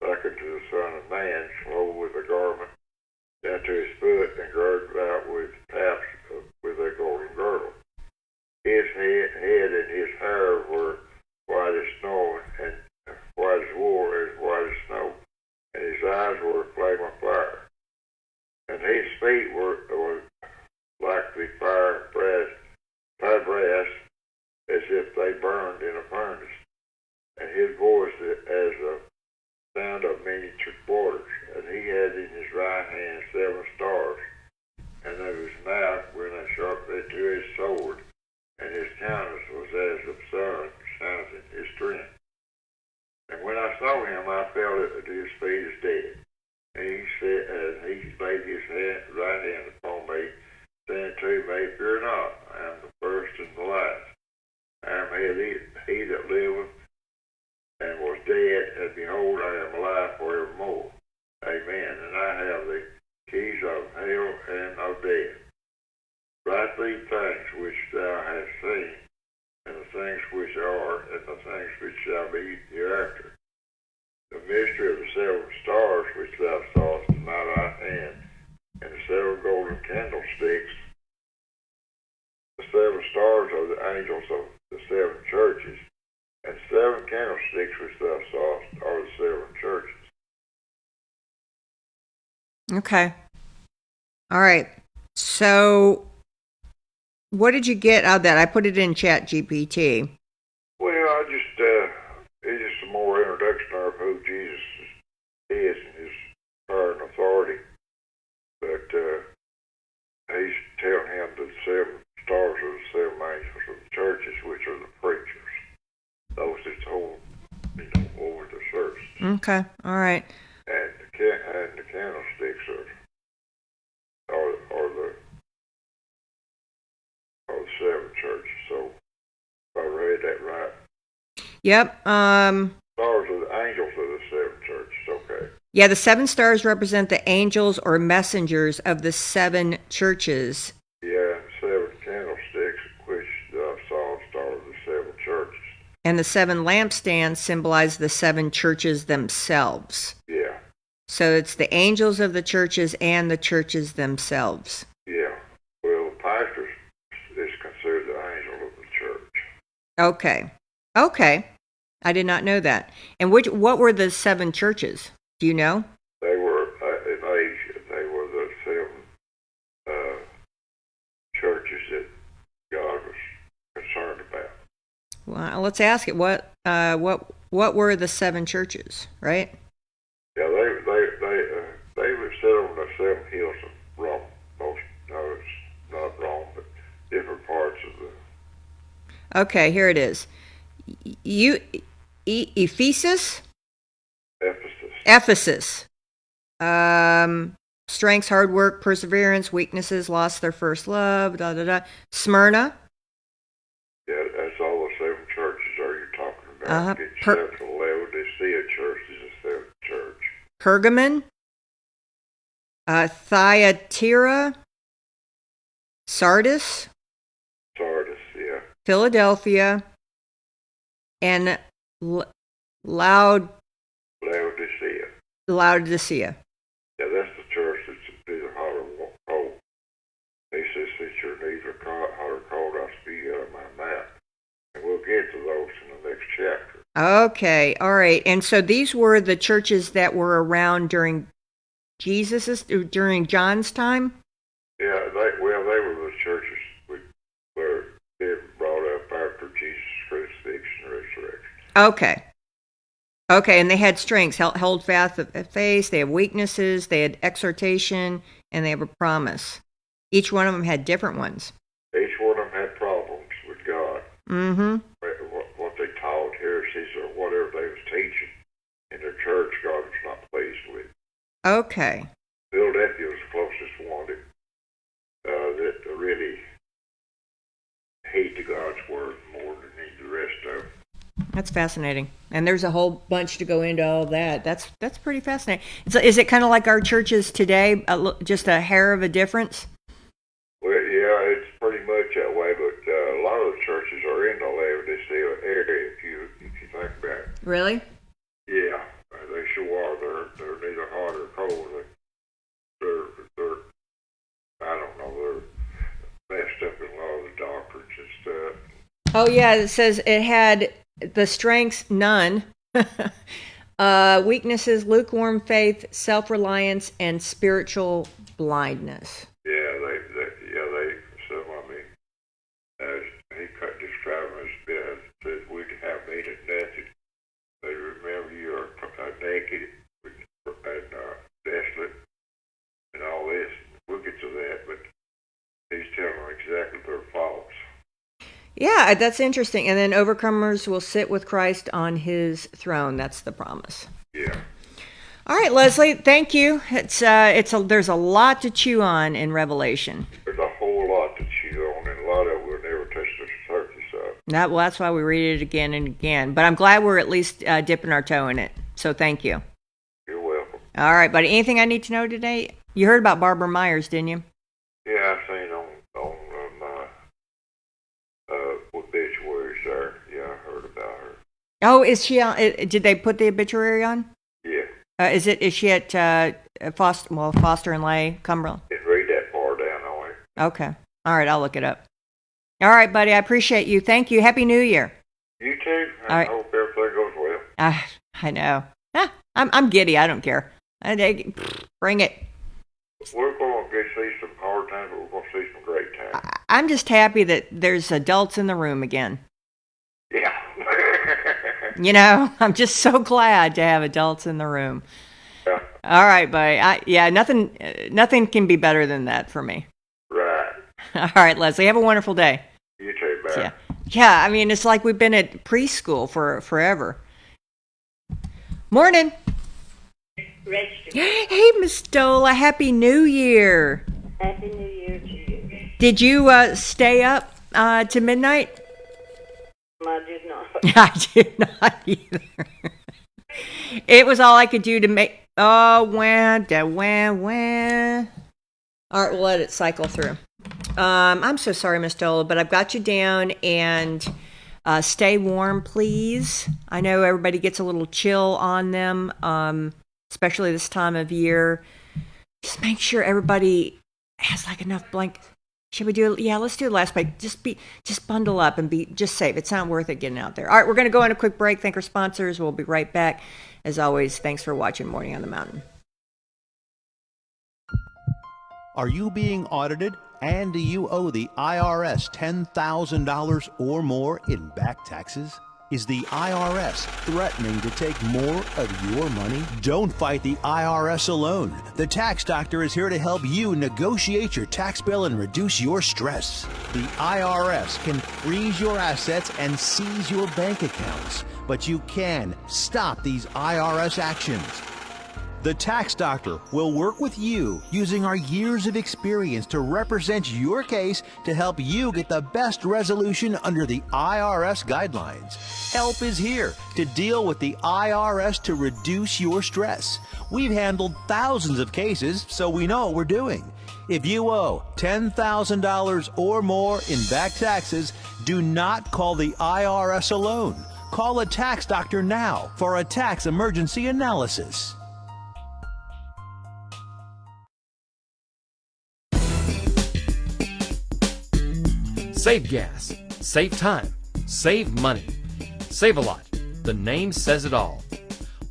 Speaker 12: like unto the Son of Man, clothed with a garment down to his foot, and girded about with paps with a golden girdle. His head and his hair were white as snow, and white as wool, as white as snow, and his eyes were a flame of fire. And his feet were like the fire brass, as if they burned in a furnace. And his voice as a sound of many waters. And he had in his right hand 7 stars, and of his mouth went a sharp edge to his sword, and his countenance was as the sun shines in his strength. And when I saw him, I fell at his feet as dead. And he said, he laid his right hand upon me, saying to me, Fear not, I am the first and the last. I am he that liveth and was dead, and behold, I am alive forevermore. Amen. And I have the keys of hell and of death. Write these things which thou hast seen, and the things which are, and the things which shall be hereafter. The mystery of the 7 stars which thou sawest in my right hand, and the 7 golden candlesticks. The 7 stars are the angels of the 7 churches, and 7 candlesticks which thou sawest are the 7 churches.
Speaker 4: Okay. All right. So, what did you get out of that? I put it in Chat GPT.
Speaker 12: Well, it's just a more introduction of who Jesus is and his power and authority. But he's telling him that the 7 stars are the 7 angels of the churches, which are the preachers. Those that hold, over the church.
Speaker 4: Okay. All right.
Speaker 12: And the candlesticks are the 7 churches. So if I read that right.
Speaker 4: Yep.
Speaker 12: Stars are the angels of the 7 churches. Okay.
Speaker 4: Yeah, the 7 stars represent the angels or messengers of the 7 churches.
Speaker 12: Yeah, 7 candlesticks, which thou sawest are the 7 churches.
Speaker 4: And the 7 lampstands symbolize the 7 churches themselves.
Speaker 12: Yeah.
Speaker 4: So it's the angels of the churches and the churches themselves.
Speaker 12: Yeah. Well, the pastor is considered the angel of the church.
Speaker 4: Okay. Okay. I did not know that. And what were the 7 churches? Do you know?
Speaker 12: They were, in Asia, they were the 7 churches that God was concerned about.
Speaker 4: Well, let's ask it. What were the 7 churches, right?
Speaker 12: Yeah, they were set on the 7 hills of Rome. Most, no, it's not Rome, but different parts of the.
Speaker 4: Okay, here it is. Ephesus. Ephesus. Strengths, hard work, perseverance, weaknesses, lost their first love, da da da. Smyrna.
Speaker 12: Yeah, that's all the 7 churches are you talking about. Except for Laodicea Church is the 7th church.
Speaker 4: Pergamon. Thyatira. Sardis.
Speaker 12: Yeah.
Speaker 4: Philadelphia. And Laodicea.
Speaker 12: Yeah, that's the church that's either hot or cold. He says, since your knees are hot or cold, I'll speak out of my mouth. And we'll get to those in the next chapter.
Speaker 4: Okay, all right. And so these were the churches that were around during John's time?
Speaker 12: Yeah, they were the churches where they brought up after Jesus' crucifixion and resurrection.
Speaker 4: Okay, and they had strengths, held fast of faith, they have weaknesses, they had exhortation, and they have a promise. Each one of them had different ones.
Speaker 12: Each one of them had problems with God.
Speaker 4: Mm-hmm.
Speaker 12: What they taught, heresies or whatever they was teaching in their church, God was not pleased with.
Speaker 4: Okay.
Speaker 12: Philadelphia was the closest one that really hate to God's word more than the rest of them.
Speaker 4: That's fascinating. And there's a whole bunch to go into all that. That's pretty fascinating. Is it kind of like our churches today, just a hair of a difference?
Speaker 12: Well, yeah, it's pretty much that way, but a lot of the churches are in the Laodicea area, if you think about it.
Speaker 4: Really?
Speaker 12: Yeah, they sure are. They're neither hot or cold. They're I don't know, they're messed up in a lot of the doctrines and stuff.
Speaker 4: Oh, yeah, it says it had the strengths, none. Weaknesses, lukewarm faith, self-reliance, and spiritual blindness.
Speaker 12: Yeah, some of me, he cut describe them as said we can have meat and nothing. They remember you are naked and desolate and all this. We'll get to that, but he's telling them exactly their faults.
Speaker 4: Yeah, that's interesting. And then overcomers will sit with Christ on his throne. That's the promise.
Speaker 12: Yeah.
Speaker 4: All right, Leslie, thank you. There's a lot to chew on in Revelation.
Speaker 12: There's a whole lot to chew on, and a lot of it we'll never touch the surface of.
Speaker 4: That's why we read it again and again. But I'm glad we're at least dipping our toe in it. So thank you.
Speaker 12: You're welcome.
Speaker 4: All right, buddy. Anything I need to know today? You heard about Barbara Myers, didn't you?
Speaker 12: Yeah, I seen on obituaries there. Yeah, I heard about her.
Speaker 4: Oh, is she on? Did they put the obituary on?
Speaker 12: Yeah.
Speaker 4: Is she at Foster and Lay, Cumberland?
Speaker 12: Didn't read that far down on it.
Speaker 4: Okay. All right, I'll look it up. All right, buddy. I appreciate you. Thank you. Happy New Year.
Speaker 12: You too. I hope everything goes well.
Speaker 4: I know. I'm giddy. I don't care. Bring it.
Speaker 12: We're going to see some hard times, but we're going to see some great times.
Speaker 4: I'm just happy that there's adults in the room again.
Speaker 12: Yeah.
Speaker 4: I'm just so glad to have adults in the room.
Speaker 12: Yeah.
Speaker 4: All right, buddy. Nothing can be better than that for me.
Speaker 12: Right.
Speaker 4: All right, Leslie. Have a wonderful day.
Speaker 12: You too, man.
Speaker 4: Yeah. I mean, it's like we've been at preschool for forever. Morning.
Speaker 13: Register.
Speaker 4: Hey, Miss Dola. Happy New Year.
Speaker 13: Happy New Year to you.
Speaker 4: Did you stay up to midnight?
Speaker 13: I did not.
Speaker 4: I did not either. It was all I could do to make. Oh, when. All right, we'll let it cycle through. I'm so sorry, Miss Dola, but I've got you down, and stay warm, please. I know everybody gets a little chill on them, especially this time of year. Just make sure everybody has enough blankets. Should we do it? Yeah, let's do it last week. Just bundle up and be just safe. It's not worth it getting out there. All right, we're going to go on a quick break. Thank our sponsors. We'll be right back. As always, thanks for watching Morning on the Mountain.
Speaker 2: Are you being audited?
Speaker 14: And do you owe the IRS $10,000 or more in back taxes? Is the IRS threatening to take more of your money? Don't fight the IRS alone. The Tax Doctor is here to help you negotiate your tax bill and reduce your stress. The IRS can freeze your assets and seize your bank accounts, but you can stop these IRS actions. The Tax Doctor will work with you using our years of experience to represent your case to help you get the best resolution under the IRS guidelines. Help is here to deal with the IRS to reduce your stress. We've handled thousands of cases, so we know what we're doing. If you owe $10,000 or more in back taxes, do not call the IRS alone. Call a Tax Doctor now for a tax emergency analysis.
Speaker 11: Save gas, save time, save money. Save-A-Lot, the name says it all.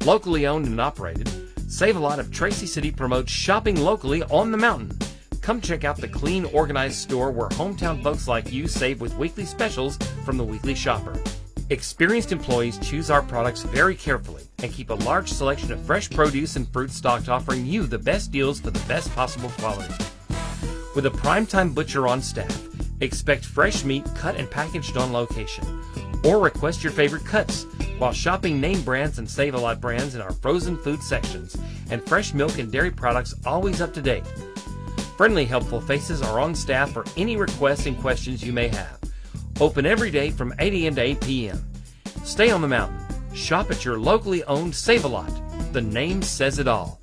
Speaker 11: Locally owned and operated, Save-A-Lot of Tracy City promotes shopping locally on the mountain. Come check out the clean, organized store where hometown folks like you save with weekly specials from the Weekly Shopper. Experienced employees choose our products very carefully and keep a large selection of fresh produce and fruit stocked, offering you the best deals for the best possible quality. With a primetime butcher on staff, expect fresh meat cut and packaged on location. Or request your favorite cuts while shopping name brands and Save-A-Lot brands in our frozen food sections, and fresh milk and dairy products always up to date. Friendly, helpful faces are on staff for any requests and questions you may have. Open every day from 8 a.m. to 8 p.m. Stay on the mountain. Shop at your locally owned Save-A-Lot. The name says it all.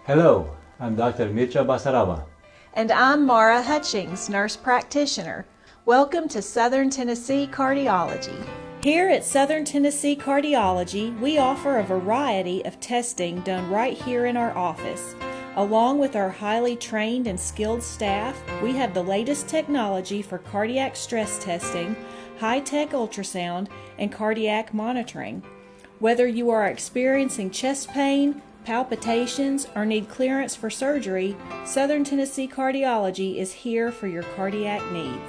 Speaker 15: Hello, I'm Dr. Mircea Basaraba.
Speaker 16: And I'm Mara Hutchings, nurse practitioner. Welcome to Southern Tennessee Cardiology. Here at Southern Tennessee Cardiology, we offer a variety of testing done right here in our office. Along with our highly trained and skilled staff, we have the latest technology for cardiac stress testing, high-tech ultrasound, and cardiac monitoring. Whether you are experiencing chest pain, palpitations, or need clearance for surgery, Southern Tennessee Cardiology is here for your cardiac needs.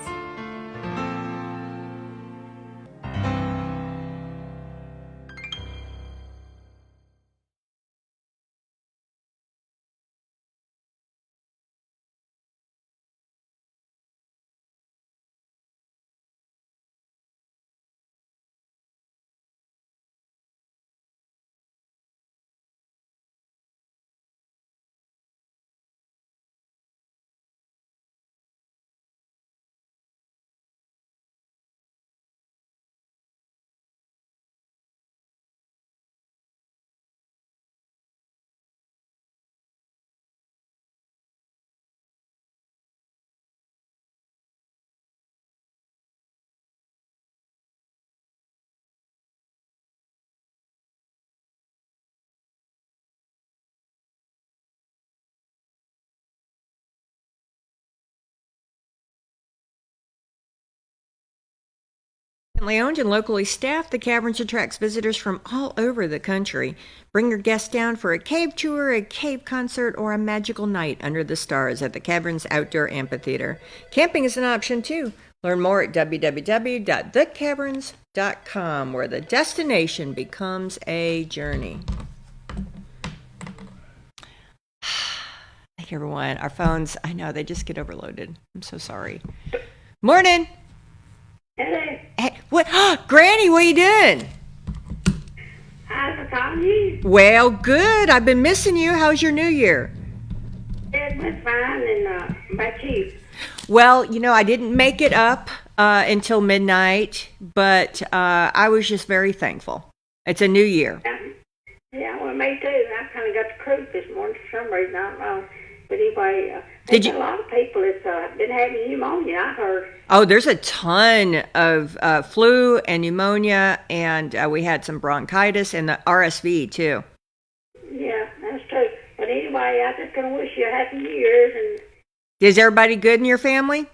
Speaker 4: Independently owned and locally staffed, the Caverns attracts visitors from all over the country. Bring your guests down for a cave tour, a cave concert, or a magical night under the stars at the Caverns Outdoor Amphitheater. Camping is an option too. Learn more at www.thecaverns.com, where the destination becomes a journey. Thank you, everyone. Our phones, I know, they just get overloaded. I'm so sorry. Morning.
Speaker 13: Hello.
Speaker 4: Hey, what? Granny, what are you doing?
Speaker 13: How's you?
Speaker 4: Well, good. I've been missing you. How's your new year?
Speaker 13: It was fine, and about you?
Speaker 4: Well, you know, I didn't make it up until midnight, but I was just very thankful. It's a new year.
Speaker 13: Yeah, well, me too. I kind of got the croup this morning for some reason. I don't know. But anyway,
Speaker 4: Did you?
Speaker 13: A lot of people have been having pneumonia, I heard.
Speaker 4: Oh, there's a ton of flu and pneumonia, and we had some bronchitis and the RSV too.
Speaker 13: Yeah, that's true. But anyway, I just going to wish you a happy New Year's. And
Speaker 4: is everybody good in your family?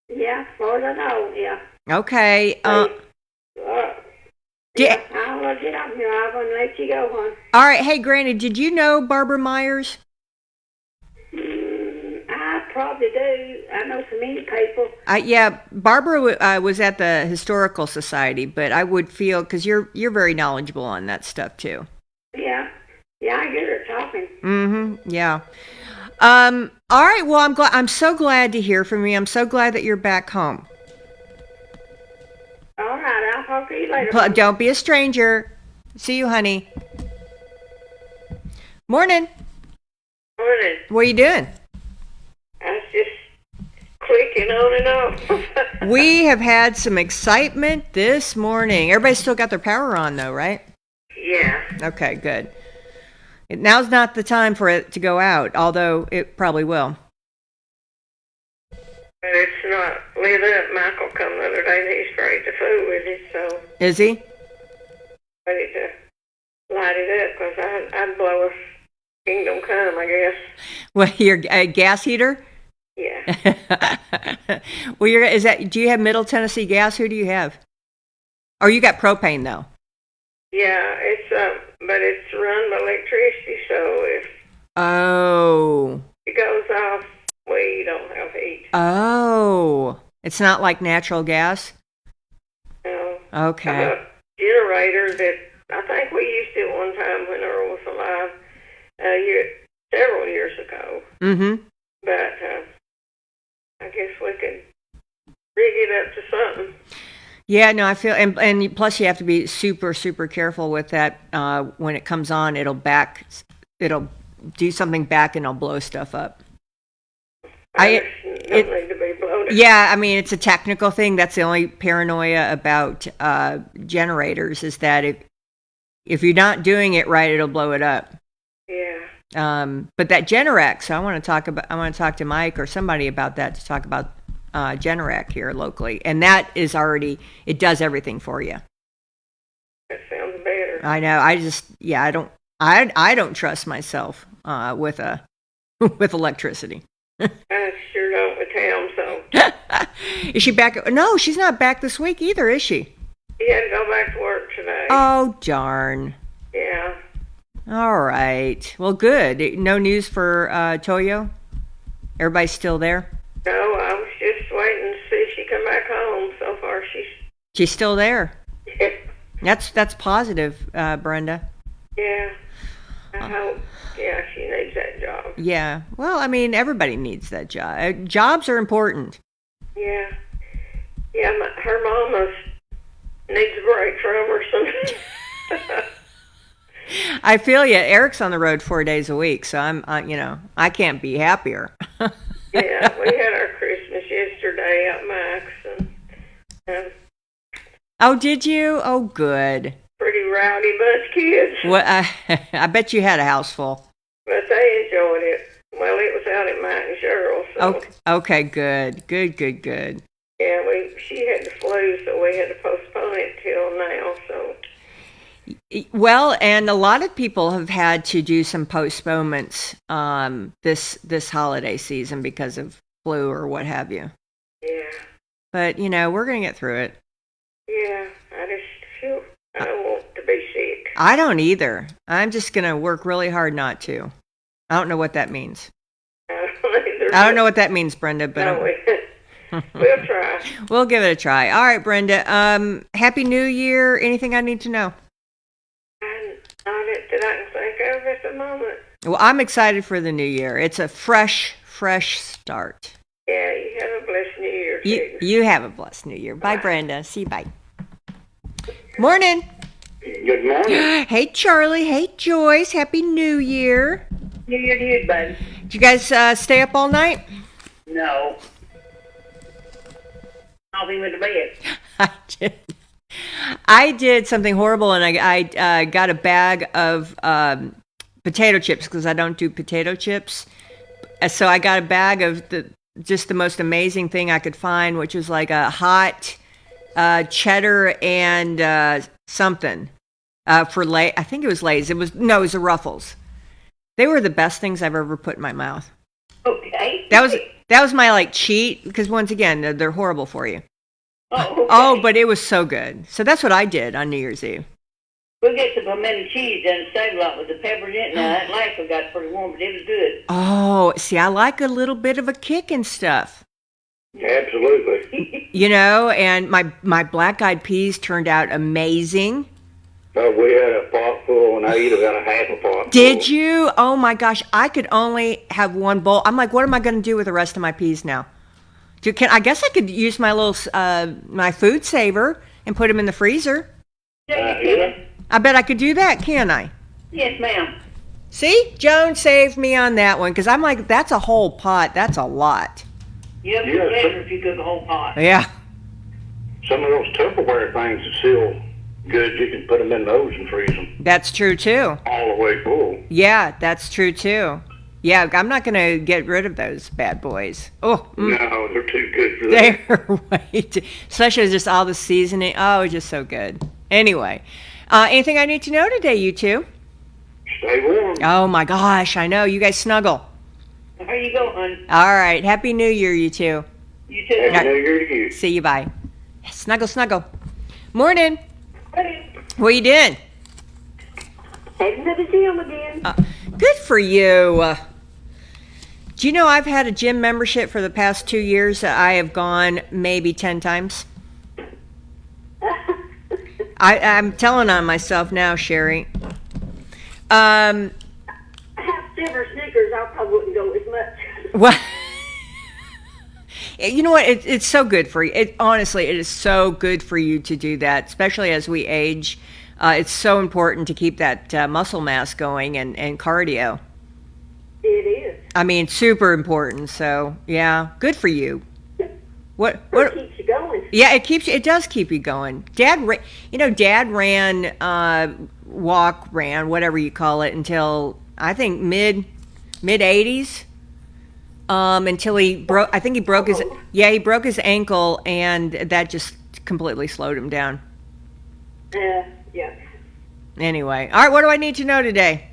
Speaker 13: Yeah, as far as I know, yeah.
Speaker 4: Okay.
Speaker 13: Yeah, I'll get up here. I'm going to let you go, hon.
Speaker 4: All right. Hey, Granny, did you know Barbara Myers?
Speaker 13: I probably do. I know so many people.
Speaker 4: Yeah, Barbara was at the Historical Society, but I would feel, because you're very knowledgeable on that stuff too.
Speaker 13: Yeah. Yeah, I hear her talking.
Speaker 4: Mm-hmm. Yeah. All right. Well, I'm so glad to hear from you. I'm so glad that you're back home.
Speaker 13: All right. I'll talk to you later.
Speaker 4: Don't be a stranger. See you, honey. Morning.
Speaker 6: Morning.
Speaker 4: What are you doing?
Speaker 6: I was just clicking on and off.
Speaker 4: We have had some excitement this morning. Everybody's still got their power on, though, right?
Speaker 6: Yeah.
Speaker 4: Okay, good. Now's not the time for it to go out, although it probably will.
Speaker 6: But it's not lit up. Michael come the other day and he's afraid to fool with it, so
Speaker 4: Is he?
Speaker 6: I need to light it up because I'd blow a kingdom come, I guess.
Speaker 4: Well, your gas heater?
Speaker 6: Yeah.
Speaker 4: Well, do you have Middle Tennessee Gas? Who do you have? Or you got propane, though?
Speaker 6: Yeah, but it's run by electricity, so if it goes off, we don't have heat.
Speaker 4: Oh, it's not like natural gas?
Speaker 6: No.
Speaker 4: Okay.
Speaker 6: I have a generator that I think we used it one time when Earl was alive, several years ago.
Speaker 4: Mm-hmm.
Speaker 6: But I guess we could rig it up to something.
Speaker 4: Yeah, no, I feel, and plus you have to be super, super careful with that. When it comes on, it'll do something back and it'll blow stuff up.
Speaker 6: Need to be blown up.
Speaker 4: Yeah, I mean, it's a technical thing. That's the only paranoia about generators is that if you're not doing it right, it'll blow it up.
Speaker 6: Yeah.
Speaker 4: But that Generac, I want to talk to Mike or somebody about that to talk about Generac here locally, and that is it does everything for you.
Speaker 6: That sounds better.
Speaker 4: I know. I don't trust myself with with electricity.
Speaker 6: I sure don't with him. So
Speaker 4: is she back? No, she's not back this week either, is she?
Speaker 6: he had to go back to work today.
Speaker 4: Oh darn.
Speaker 6: Yeah.
Speaker 4: All right. Well, good. No news for Toyo? Everybody's still there?
Speaker 6: No, I was just waiting to see if she come back home. So far,
Speaker 4: She's still there.
Speaker 6: Yeah.
Speaker 4: That's positive, Brenda.
Speaker 6: Yeah. I hope. Yeah, she needs that job.
Speaker 4: Yeah. Well, I mean, everybody needs that job. Jobs are important.
Speaker 6: Yeah. Yeah, her mama needs a break from her. So.
Speaker 4: I feel you. Eric's on the road 4 days a week, so I can't be happier.
Speaker 6: Yeah, we had our Christmas yesterday at Max, and
Speaker 4: oh, did you? Oh, good.
Speaker 6: Pretty rowdy bunch of kids.
Speaker 4: Well, I bet you had a house full.
Speaker 6: But they enjoyed it. Well, it was out at Mike and Cheryl. So.
Speaker 4: Okay, good. Good.
Speaker 6: Yeah, she had the flu, so we had to postpone it till now. So.
Speaker 4: Well, and a lot of people have had to do some postponements this holiday season because of flu or what have you.
Speaker 6: Yeah.
Speaker 4: But we're gonna get through it.
Speaker 6: Yeah, I just feel I don't want to be sick.
Speaker 4: I don't either. I'm just gonna work really hard not to. I don't know what that means. I don't know what that means, Brenda. But
Speaker 6: no, we'll try.
Speaker 4: We'll give it a try. All right, Brenda. Happy New Year. Anything I need to know?
Speaker 6: Not it that I can think of at the moment.
Speaker 4: Well, I'm excited for the new year. It's a fresh start.
Speaker 6: Yeah, you have a blessed New Year, too.
Speaker 4: You have a blessed New Year. Bye, Brenda. See you. Bye. Morning.
Speaker 17: Good morning.
Speaker 4: Hey, Charlie. Hey, Joyce. Happy New Year.
Speaker 17: New Year to you, bud.
Speaker 4: Did you guys stay up all night?
Speaker 17: No. I'll be with the bed.
Speaker 4: I did something horrible, and I got a bag of potato chips because I don't do potato chips. So I got a bag of just the most amazing thing I could find, which was like a hot cheddar and something for Lay's. I think it was Lay's. It was the Ruffles. They were the best things I've ever put in my mouth.
Speaker 17: Okay.
Speaker 4: That was my cheat because once again they're horrible for you. Oh, but it was so good. So that's what I did on New Year's Eve.
Speaker 17: We'll get some pimento cheese and save a lot with the peppers in it. Now, that last one got pretty warm, but it was good.
Speaker 4: Oh, see, I like a little bit of a kick and stuff.
Speaker 12: Absolutely.
Speaker 4: You know, and my black-eyed peas turned out amazing.
Speaker 12: Oh, we had a pot full, and I eat about a half a pot full.
Speaker 4: Did you? Oh my gosh, I could only have one bowl. I'm like, what am I going to do with the rest of my peas now? I guess I could use my little my food saver and put them in the freezer.
Speaker 17: Yeah, you can.
Speaker 4: I bet I could do that, can't I?
Speaker 17: Yes, ma'am.
Speaker 4: See, Joan saved me on that one because I'm like, that's a whole pot. That's a lot.
Speaker 17: Yeah, it's better if you cook a whole pot.
Speaker 4: Yeah.
Speaker 12: Some of those Tupperware things are still good. You can put them in those and freeze them
Speaker 4: That's true too.
Speaker 12: all the way full.
Speaker 4: Yeah, that's true too. Yeah, I'm not going to get rid of those bad boys. Oh,
Speaker 12: No, they're too good for that.
Speaker 4: they're way too, especially just all the seasoning. Oh, it's just so good. Anyway, anything I need to know today, you two?
Speaker 12: Stay warm.
Speaker 4: Oh my gosh, I know. You guys snuggle.
Speaker 17: There you go, hon.
Speaker 4: All right. Happy New Year, you two.
Speaker 17: You too.
Speaker 12: Happy New Year to you.
Speaker 4: See you. Bye. Snuggle, snuggle. Morning.
Speaker 13: Hey,
Speaker 4: What you doing?
Speaker 13: heading to the gym again.
Speaker 4: Good for you. Do you know I've had a gym membership for the past 2 years that I have gone maybe 10 times? I'm telling on myself now, Sherry.
Speaker 13: I have silver Snickers. I probably wouldn't go as much.
Speaker 4: Well, you know what? It's so good for you. Honestly, it is so good for you to do that, especially as we age. It's so important to keep that muscle mass going and cardio.
Speaker 13: It is.
Speaker 4: I mean, super important. So, yeah, good for you. What
Speaker 13: keeps you going?
Speaker 4: Yeah, it does keep you going. Dad ran, ran, whatever you call it, until I think mid 80s. Until he broke, I think he broke he broke his ankle, and that just completely slowed him down.
Speaker 13: Yeah.
Speaker 4: Anyway, all right, what do I need to know today?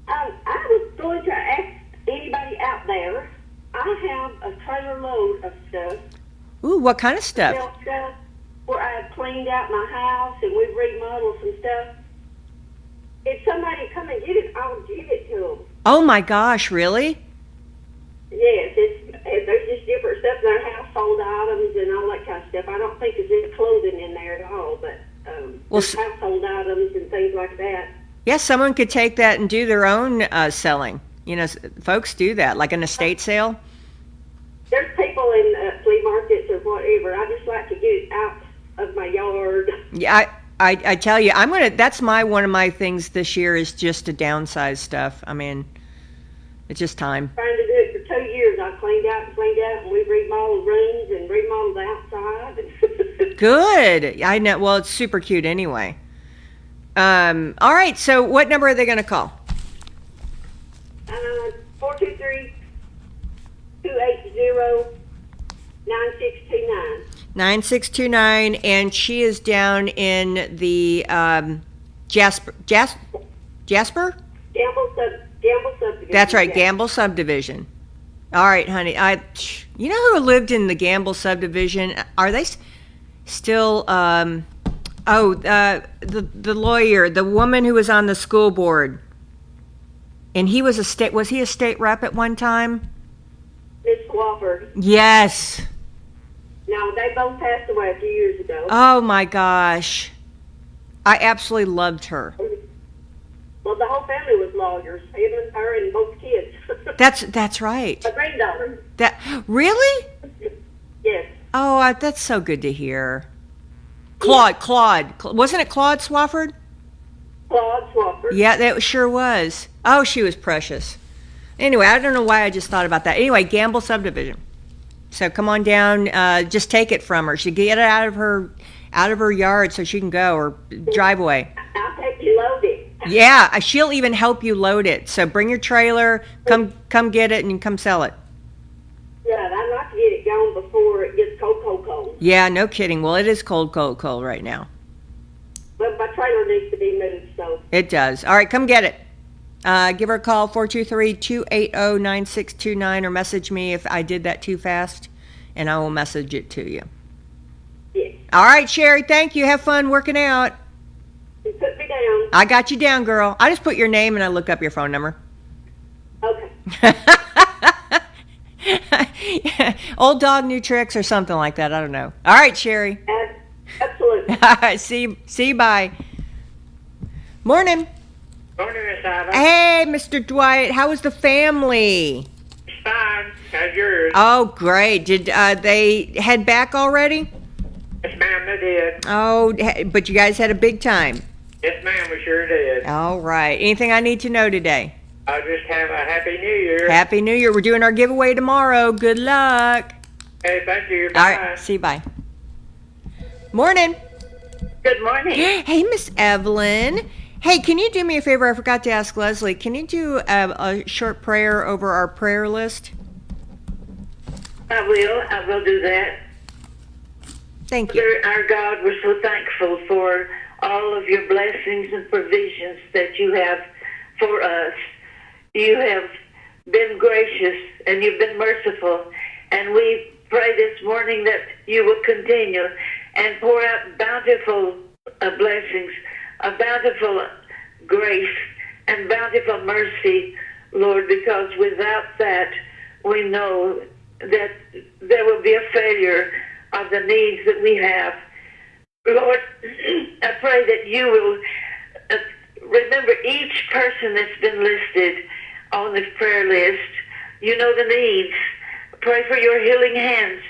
Speaker 13: I was going to ask anybody out there. I have a trailer load of stuff.
Speaker 4: Ooh, what kind of stuff?
Speaker 13: Stuff where I have cleaned out my house and we've remodeled some stuff. If somebody come and get it, I'll give it to them.
Speaker 4: Oh my gosh, really?
Speaker 13: Yes, there's just different stuff in our household items and all that kind of stuff. I don't think there's any clothing in there at all, but there's household items and things like that.
Speaker 4: Yeah, someone could take that and do their own selling. You know, folks do that, like an estate sale.
Speaker 13: There's people in flea markets or whatever. I just like to get it out of my yard.
Speaker 4: Yeah, I tell you, that's one of my things this year is just to downsize stuff. I mean, it's just time.
Speaker 13: Trying to do it for 2 years. I cleaned out, and we remodeled rooms and remodeled the outside.
Speaker 4: Good. I know. Well, it's super cute anyway. All right. So, what number are they going to call?
Speaker 13: 423-280-9629.
Speaker 4: 9629, and she is down in the Jasper?
Speaker 13: Gamble subdivision.
Speaker 4: That's right,
Speaker 13: yes.
Speaker 4: Gamble subdivision. All right, honey. You know who lived in the Gamble subdivision? Are they still? The lawyer, the woman who was on the school board, and he was Was he a state rep at one time?
Speaker 13: Miss Swafford.
Speaker 4: Yes.
Speaker 13: No, they both passed away a few years ago.
Speaker 4: Oh my gosh, I absolutely loved her.
Speaker 13: Well, the whole family was lawyers. Him and her and both kids.
Speaker 4: That's right.
Speaker 13: My granddaughter.
Speaker 4: Really?
Speaker 13: Yes.
Speaker 4: Oh, that's so good to hear. Claude, wasn't it Claude Swafford?
Speaker 13: Claude Swafford.
Speaker 4: Yeah, that sure was. Oh, she was precious. Anyway, I don't know why I just thought about that. Anyway, Gamble subdivision. So come on down. Just take it from her. She get it out of her yard so she can go, or driveway.
Speaker 13: I'll take you load it.
Speaker 4: Yeah, she'll even help you load it. So bring your trailer, come get it, and come sell it.
Speaker 13: Yeah, I'd like to get it going before it gets cold.
Speaker 4: Yeah, no kidding. Well, it is cold right now.
Speaker 13: But my trailer needs to be moved, so.
Speaker 4: It does. All right, come get it. Give her a call, 423-280-9629, or message me if I did that too fast, and I will message it to you. All right, Sherry, thank you. Have fun working out.
Speaker 13: You put me down.
Speaker 4: I got you down, girl. I just put your name and I look up your phone number.
Speaker 13: Okay.
Speaker 4: Old dog, new tricks or something like that. I don't know. All right, Sherry.
Speaker 13: Absolutely.
Speaker 4: All right, see you, bye. Morning.
Speaker 9: Morning, Miss Ida.
Speaker 4: Hey, Mr. Dwight. How was the family?
Speaker 9: It's fine. How's yours?
Speaker 4: Oh, great. Did they head back already?
Speaker 9: Yes, ma'am, they did.
Speaker 4: Oh, but you guys had a big time.
Speaker 9: Yes, ma'am, we sure did.
Speaker 4: All right. Anything I need to know today?
Speaker 9: I just have a Happy New Year.
Speaker 4: Happy New Year. We're doing our giveaway tomorrow. Good luck.
Speaker 9: Hey, thank you. Bye.
Speaker 4: All right. See you. Bye. Morning.
Speaker 17: Good morning.
Speaker 4: Hey, Miss Evelyn. Hey, can you do me a favor? I forgot to ask Leslie. Can you do a short prayer over our prayer list?
Speaker 17: I will do that.
Speaker 4: Thank you.
Speaker 17: Our God, we're so thankful for all of your blessings and provisions that you have for us. You have been gracious and you've been merciful. And we pray this morning that you will continue and pour out bountiful blessings, a bountiful grace and bountiful mercy, Lord, because without that, we know that there will be a failure of the needs that we have. Lord, I pray that you will remember each person that's been listed on this prayer list. You know the needs. Pray for your healing hands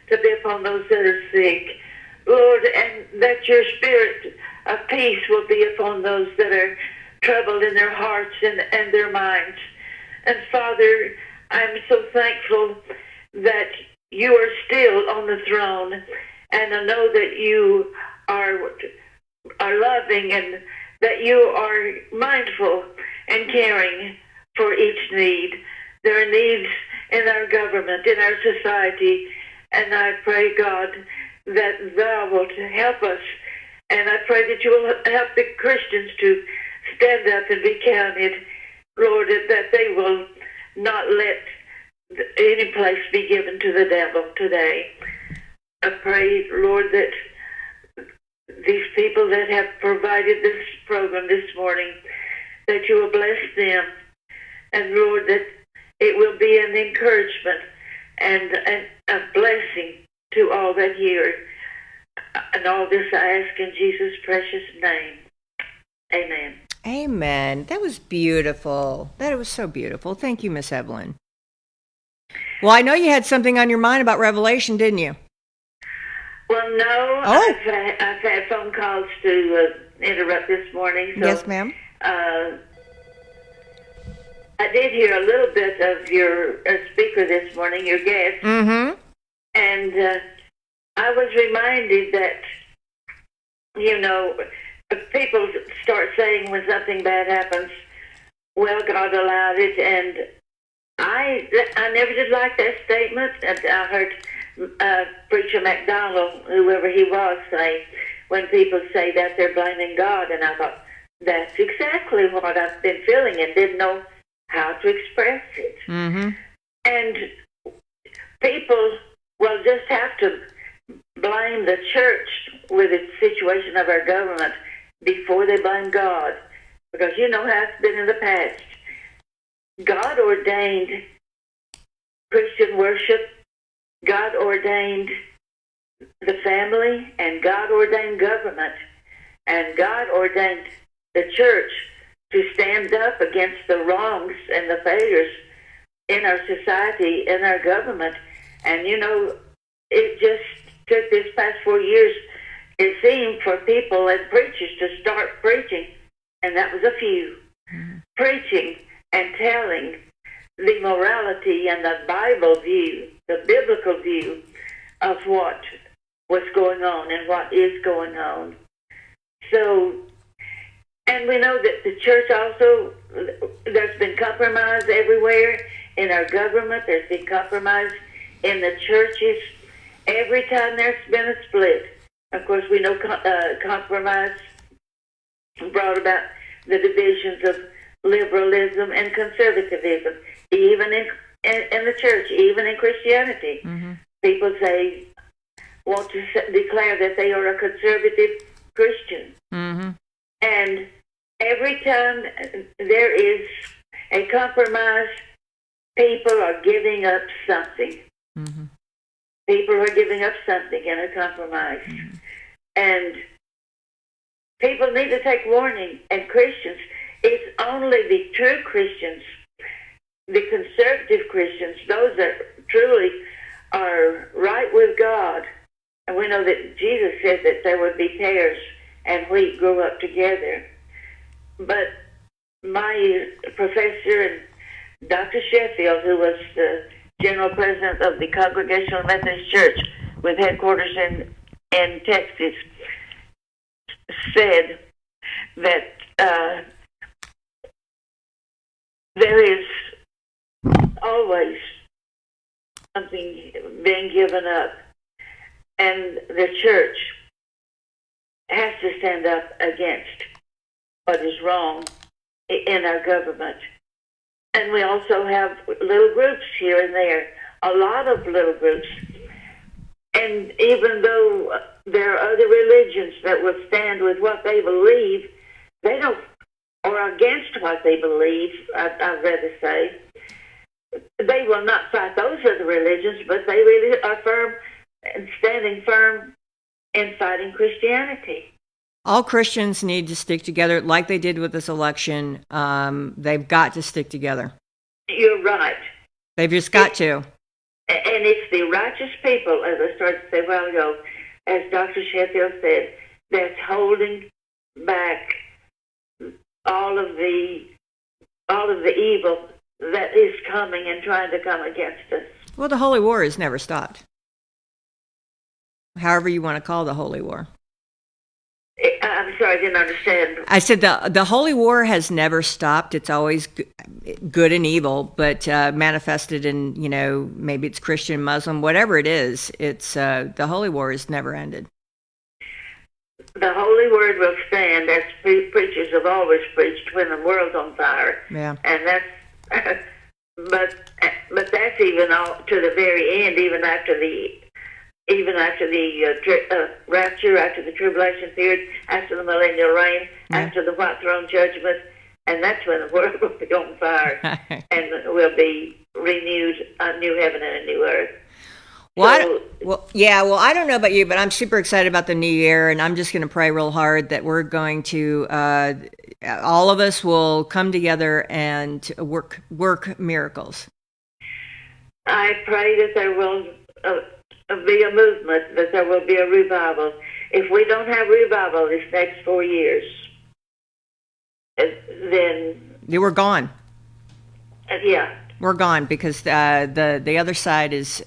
Speaker 17: to be upon those that are sick. Lord, and that your spirit of peace will be upon those that are troubled in their hearts and their minds. And Father, I'm so thankful that you are still on the throne, and I know that you are loving and that you are mindful and caring for each need. There are needs in our government, in our society, and I pray, God, that thou wilt help us, and I pray that you will help the Christians to stand up and be counted, Lord, that they will not let any place be given to the devil today. I pray, Lord, that these people that have provided this program this morning, that you will bless them, and Lord, that it will be an encouragement and a blessing to all that hear. And all this I ask in Jesus' precious name. Amen.
Speaker 4: Amen. That was beautiful. That was so beautiful. Thank you, Miss Evelyn. Well, I know you had something on your mind about Revelation, didn't you?
Speaker 17: Well, no.
Speaker 4: Oh.
Speaker 17: I've had phone calls to interrupt this morning. So,
Speaker 4: yes, ma'am.
Speaker 17: I did hear a little bit of your speaker this morning, your guest.
Speaker 4: Mm-hmm.
Speaker 17: And I was reminded that, you know, people start saying when something bad happens, well, God allowed it, and I never did like that statement. And I heard Preacher McDonald, whoever he was, say, when people say that, they're blaming God, and I thought, that's exactly what I've been feeling and didn't know how to express it.
Speaker 4: Mm-hmm.
Speaker 17: And people will just have to blame the church with the situation of our government before they blame God. Because you know how it's been in the past. God ordained Christian worship. God ordained the family, and God ordained government. And God ordained the church to stand up against the wrongs and the failures in our society, in our government. And, you know, it just took this past 4 years, it seemed, for people and preachers to start preaching, and that was a few, preaching and telling the morality and the Bible view, the biblical view of what was going on and what is going on. So, and we know that the church also, there's been compromise everywhere in our government. There's been compromise in the churches. Every time there's been a split, of course, we know compromise brought about the divisions of liberalism and conservatism, even in the church, even in Christianity.
Speaker 4: Mm-hmm.
Speaker 17: People say, want to declare that they are a conservative Christian.
Speaker 4: Mm-hmm.
Speaker 17: And every time there is a compromise, people are giving up something.
Speaker 4: Mm-hmm.
Speaker 17: People are giving up something in a compromise.
Speaker 4: Mm-hmm.
Speaker 17: And people need to take warning. And Christians, it's only the true Christians, the conservative Christians, those that truly are right with God. And we know that Jesus said that there would be tares and wheat grow up together. But my professor and Dr. Sheffield, who was the general president of the Congregational Methodist Church with headquarters in Texas, said that there is always something being given up, and the church has to stand up against what is wrong in our government. And we also have little groups here and there, a lot of little groups. And even though there are other religions that will stand with what they believe, they don't, or against what they believe, I'd rather say, they will not fight those other religions, but they really are firm and standing firm in fighting Christianity.
Speaker 4: All Christians need to stick together like they did with this election. They've got to stick together.
Speaker 17: You're right.
Speaker 4: They've just got to.
Speaker 17: And it's the righteous people, as I started to say a while ago, as Dr. Sheffield said, that's holding back all of the evil that is coming and trying to come against us.
Speaker 4: Well, the Holy War has never stopped. However you want to call the Holy War.
Speaker 17: I'm sorry, I didn't understand.
Speaker 4: I said the Holy War has never stopped. It's always good and evil, but manifested in, maybe it's Christian, Muslim, whatever it is. It's the Holy War has never ended.
Speaker 17: The Holy Word will stand, as preachers have always preached, when the world's on fire.
Speaker 4: Yeah.
Speaker 17: And that's, but that's even all to the very end, even after the rapture, after the tribulation period, after the millennial reign, after the white throne judgment, and that's when the world will be on fire and will be renewed, a new heaven and a new earth.
Speaker 4: Well, I don't know about you, but I'm super excited about the new year, and I'm just going to pray real hard that we're going to, all of us will come together and work miracles.
Speaker 17: I pray that there will be a movement, that there will be a revival. If we don't have revival this next 4 years, then
Speaker 4: we're gone.
Speaker 17: Yeah,
Speaker 4: we're gone, because the other side is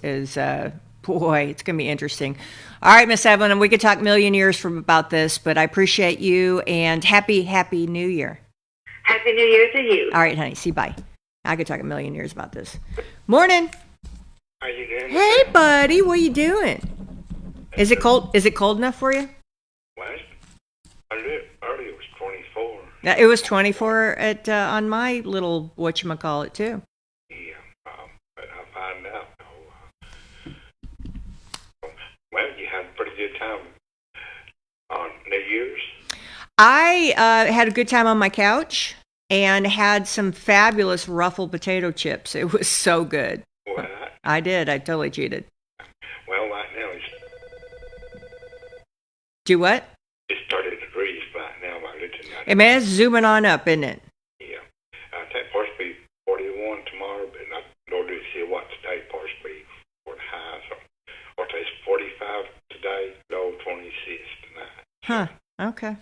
Speaker 4: boy, it's going to be interesting. All right, Miss Evelyn, and we could talk million years about this, but I appreciate you, and happy New Year.
Speaker 17: Happy New Year to you.
Speaker 4: All right, honey. See you. Bye. I could talk a million years about this. Morning.
Speaker 18: How you doing?
Speaker 4: Hey, buddy. What are you doing? Is it cold? Is it cold enough for you?
Speaker 18: Well, earlier it was 24.
Speaker 4: Yeah, it was 24 at on my little whatchamacallit, too.
Speaker 18: Yeah, but I'll find out. Well, you had a pretty good time on New Year's.
Speaker 4: I had a good time on my couch and had some fabulous ruffled potato chips. It was so good.
Speaker 18: Well,
Speaker 4: I did. I totally cheated.
Speaker 18: well, right now it's
Speaker 4: Do what?
Speaker 18: it started to freeze right now. I looked at
Speaker 4: I mean, it's zooming on up, isn't it?
Speaker 18: Yeah, I think supposed to be 41 tomorrow, but I don't really see what today supposed to be for the high. So, or it's 45 today, low 26 tonight.
Speaker 4: Huh. Okay.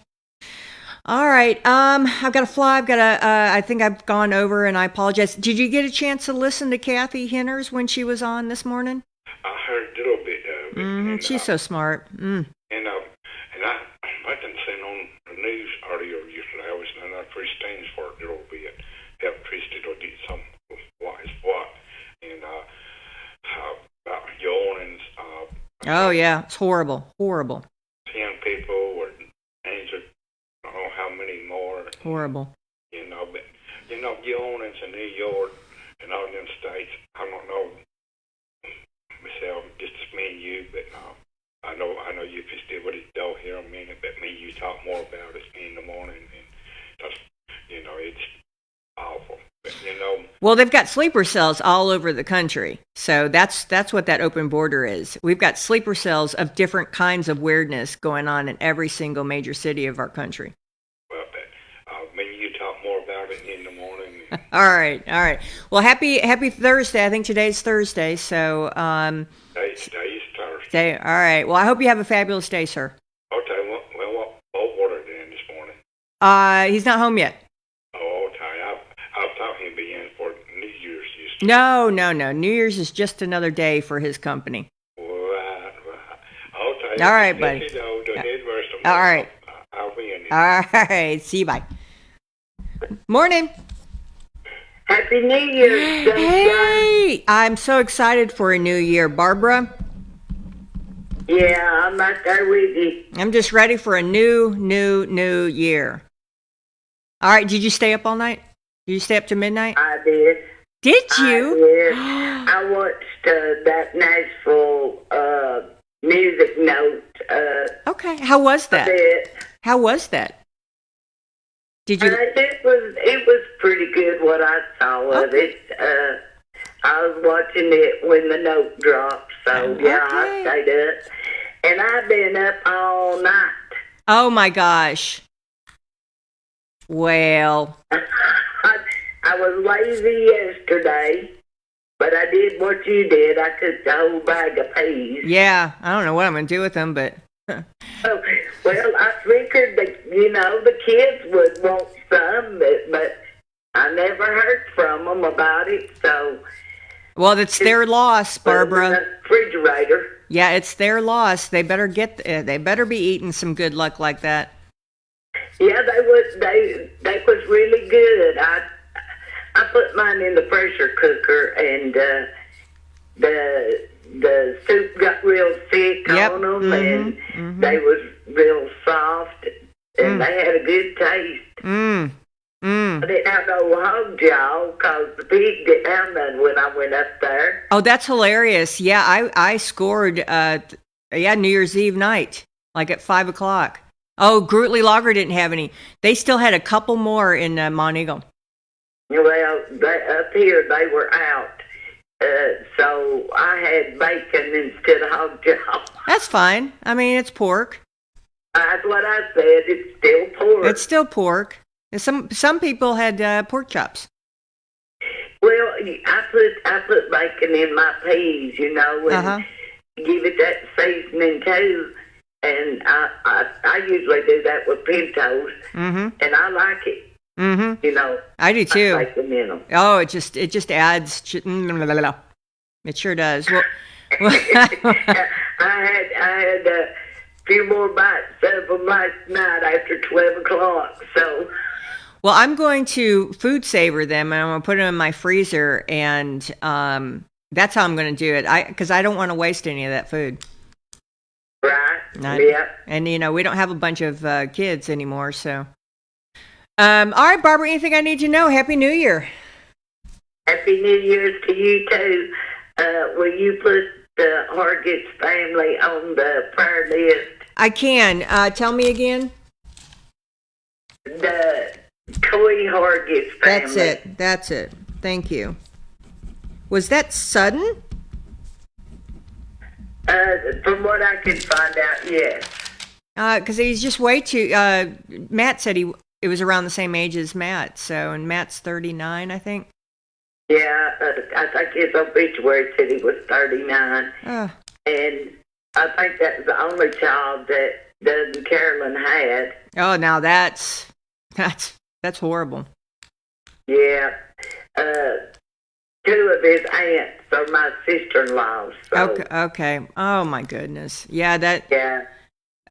Speaker 4: All right. I've got to fly. I think I've gone over, and I apologize. Did you get a chance to listen to Cathy Hinners when she was on this morning?
Speaker 18: I heard a little bit of it. And,
Speaker 4: She's so smart.
Speaker 18: And I didn't seen on the news earlier yesterday. I was in that free stands for a little bit. Help Christy to do some what is what. And about yawnings.
Speaker 4: Oh, yeah. It's horrible. Horrible.
Speaker 18: 10 people or angels. I don't know how many more.
Speaker 4: Horrible.
Speaker 18: But yawnings in New York and all them states. I don't know myself, just me and you, but
Speaker 4: Well, they've got sleeper cells all over the country. So that's what that open border is. We've got sleeper cells of different kinds of weirdness going on in every single major city of our country.
Speaker 18: Well, maybe you talk more about it in the morning.
Speaker 4: All right. Well, happy Thursday. I think today's Thursday. So
Speaker 18: Today's Thursday.
Speaker 4: All right. Well, I hope you have a fabulous day, sir.
Speaker 18: Okay. Well, what water then this morning?
Speaker 4: He's not home yet.
Speaker 18: Oh, okay. I thought he'd be in for New Year's.
Speaker 4: No. New Year's is just another day for his company.
Speaker 18: Right. Okay.
Speaker 4: All right, buddy. All right.
Speaker 18: I'll be in.
Speaker 4: All right. See you. Bye. Morning.
Speaker 17: Happy New Year, sunshine.
Speaker 4: Hey, I'm so excited for a new year, Barbara.
Speaker 17: Yeah, I'm right there with you.
Speaker 4: I'm just ready for a new year. All right. Did you stay up all night? Did you stay up to midnight?
Speaker 17: I did.
Speaker 4: Did you?
Speaker 17: I did. I watched that Nashville music note.
Speaker 4: Okay. How was that?
Speaker 17: A bit.
Speaker 4: How was that? Did you?
Speaker 17: It was pretty good what I saw of it. I was watching it when the note dropped, so yeah, I stayed up. And I've been up all night.
Speaker 4: Oh my gosh. Well.
Speaker 17: I was lazy yesterday, but I did what you did. I took the whole bag of peas.
Speaker 4: Yeah, I don't know what I'm going to do with them, but...
Speaker 17: Oh, well, I figured that, the kids would want some, but I never heard from them about it, so...
Speaker 4: Well, it's their loss, Barbara.
Speaker 17: In the refrigerator.
Speaker 4: Yeah, it's their loss. They better be eating some good luck like that.
Speaker 17: Yeah, they was really good. I put mine in the pressure cooker, and the soup got real thick on them, and they was real soft, and they had a good taste. I didn't have no hog jaw because the pig didn't have none when I went up there.
Speaker 4: Oh, that's hilarious. Yeah, I scored, New Year's Eve night, like at 5 o'clock. Oh, Grutley Lager didn't have any. They still had a couple more in Mont Eagle.
Speaker 17: Well, up here they were out, so I had bacon instead of hog jaw.
Speaker 4: That's fine. I mean, it's pork.
Speaker 17: That's what I said. It's still pork.
Speaker 4: It's still pork. Some people had pork chops.
Speaker 17: Well, I put bacon in my peas, and give it that seasoning too. And I usually do that with pintos, and I like it.
Speaker 4: I do too.
Speaker 17: I like them in them.
Speaker 4: Oh, it just adds. It sure does. Well,
Speaker 17: I had a few more bites of them last night after 12 o'clock. So.
Speaker 4: Well, I'm going to food saver them, and I'm going to put them in my freezer, and that's how I'm going to do it. Because I don't want to waste any of that food.
Speaker 17: Right. Yeah.
Speaker 4: And we don't have a bunch of kids anymore, so. All right, Barbara. Anything I need to know? Happy New Year.
Speaker 17: Happy New Year's to you too. Will you put the Hargis family on the prayer list?
Speaker 4: I can. Tell me again.
Speaker 17: The Coy Hargis family.
Speaker 4: That's it. Thank you. Was that sudden?
Speaker 17: From what I can find out, yes.
Speaker 4: Because he's just way too. Matt said it was around the same age as Matt. So, and Matt's 39, I think.
Speaker 17: Yeah, I think his obituary said he was 39.
Speaker 4: Oh.
Speaker 17: And I think that was the only child that Doug and Carolyn had.
Speaker 4: Oh, now that's horrible.
Speaker 17: Yeah. Two of his aunts are my sister-in-laws. So.
Speaker 4: Okay. Oh my goodness. Yeah.
Speaker 17: Yeah.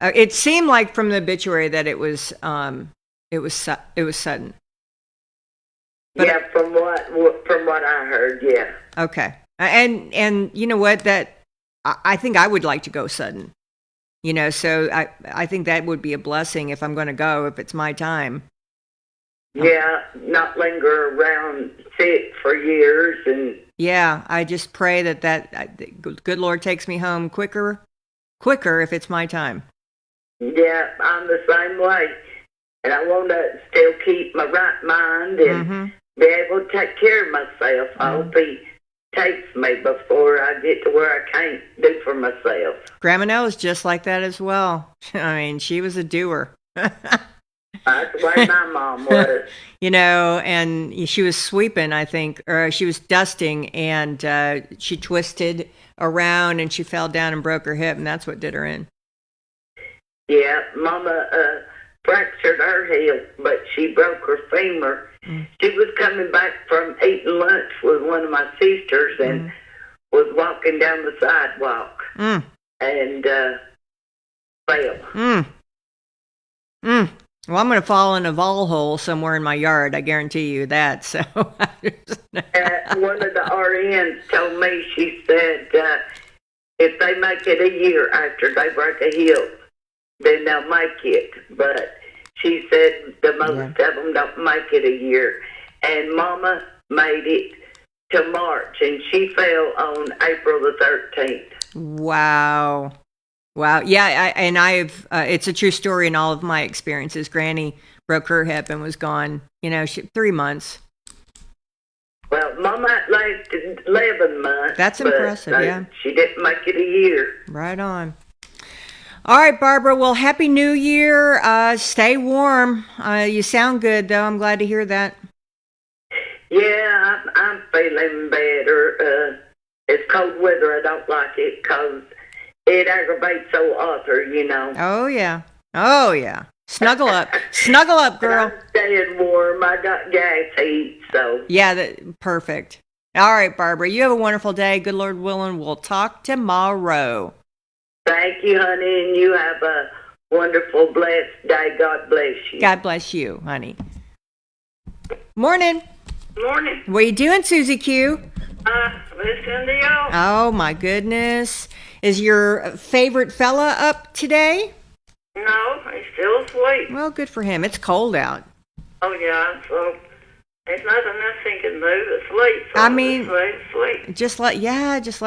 Speaker 4: It seemed like from the obituary that it was sudden. But,
Speaker 17: yeah, from what I heard, yeah.
Speaker 4: Okay. And you know what? That I think I would like to go sudden. So I think that would be a blessing if I'm going to go, if it's my time.
Speaker 17: Yeah, not linger around sick for years. And
Speaker 4: yeah, I just pray that good Lord takes me home quicker if it's my time.
Speaker 17: Yeah, I'm the same way. And I want to still keep my right mind and be able to take care of myself. I hope he takes me before I get to where I can't do for myself.
Speaker 4: Grandma Nell is just like that as well. I mean, she was a doer.
Speaker 17: That's the way my mom was.
Speaker 4: You know, and she was sweeping, I think, or she was dusting, and she twisted around and she fell down and broke her hip, and that's what did her in.
Speaker 17: Yeah, Mama fractured her hip, but she broke her femur. She was coming back from eating lunch with one of my sisters and was walking down the sidewalk and fell.
Speaker 4: Well, I'm going to fall in a vol hole somewhere in my yard. I guarantee you that. So,
Speaker 17: One of the RNs told me, she said, if they make it a year after they break a hip, then they'll make it. But she said the most of them don't make it a year. And Mama made it to March, and she fell on April the 13th.
Speaker 4: wow. Wow. Yeah, I've it's a true story in all of my experiences. Granny broke her hip and was gone, 3 months.
Speaker 17: Well, Mama lasted 11 months.
Speaker 4: That's impressive, yeah.
Speaker 17: She didn't make it a year.
Speaker 4: Right on. All right, Barbara. Well, Happy New Year. Stay warm. You sound good, though. I'm glad to hear that.
Speaker 17: Yeah, I'm feeling better. It's cold weather. I don't like it because it aggravates old Arthur,
Speaker 4: Oh, yeah. Oh, yeah. Snuggle up. Snuggle up, girl.
Speaker 17: I'm staying warm. I got gas heat, so.
Speaker 4: Yeah, perfect. All right, Barbara. You have a wonderful day. Good Lord willing, we'll talk tomorrow.
Speaker 17: Thank you, honey, and you have a wonderful, blessed day. God bless you.
Speaker 4: God bless you, honey. Morning.
Speaker 19: Morning.
Speaker 4: What you doing, Susie Q?
Speaker 19: Listening to y'all.
Speaker 4: Oh, my goodness. Is your favorite fella up today?
Speaker 19: No, he's still asleep.
Speaker 4: Well, good for him. It's cold out.
Speaker 19: Oh, yeah, so there's nothing else he can do but sleep. So
Speaker 4: I mean,
Speaker 19: sleep.
Speaker 4: just let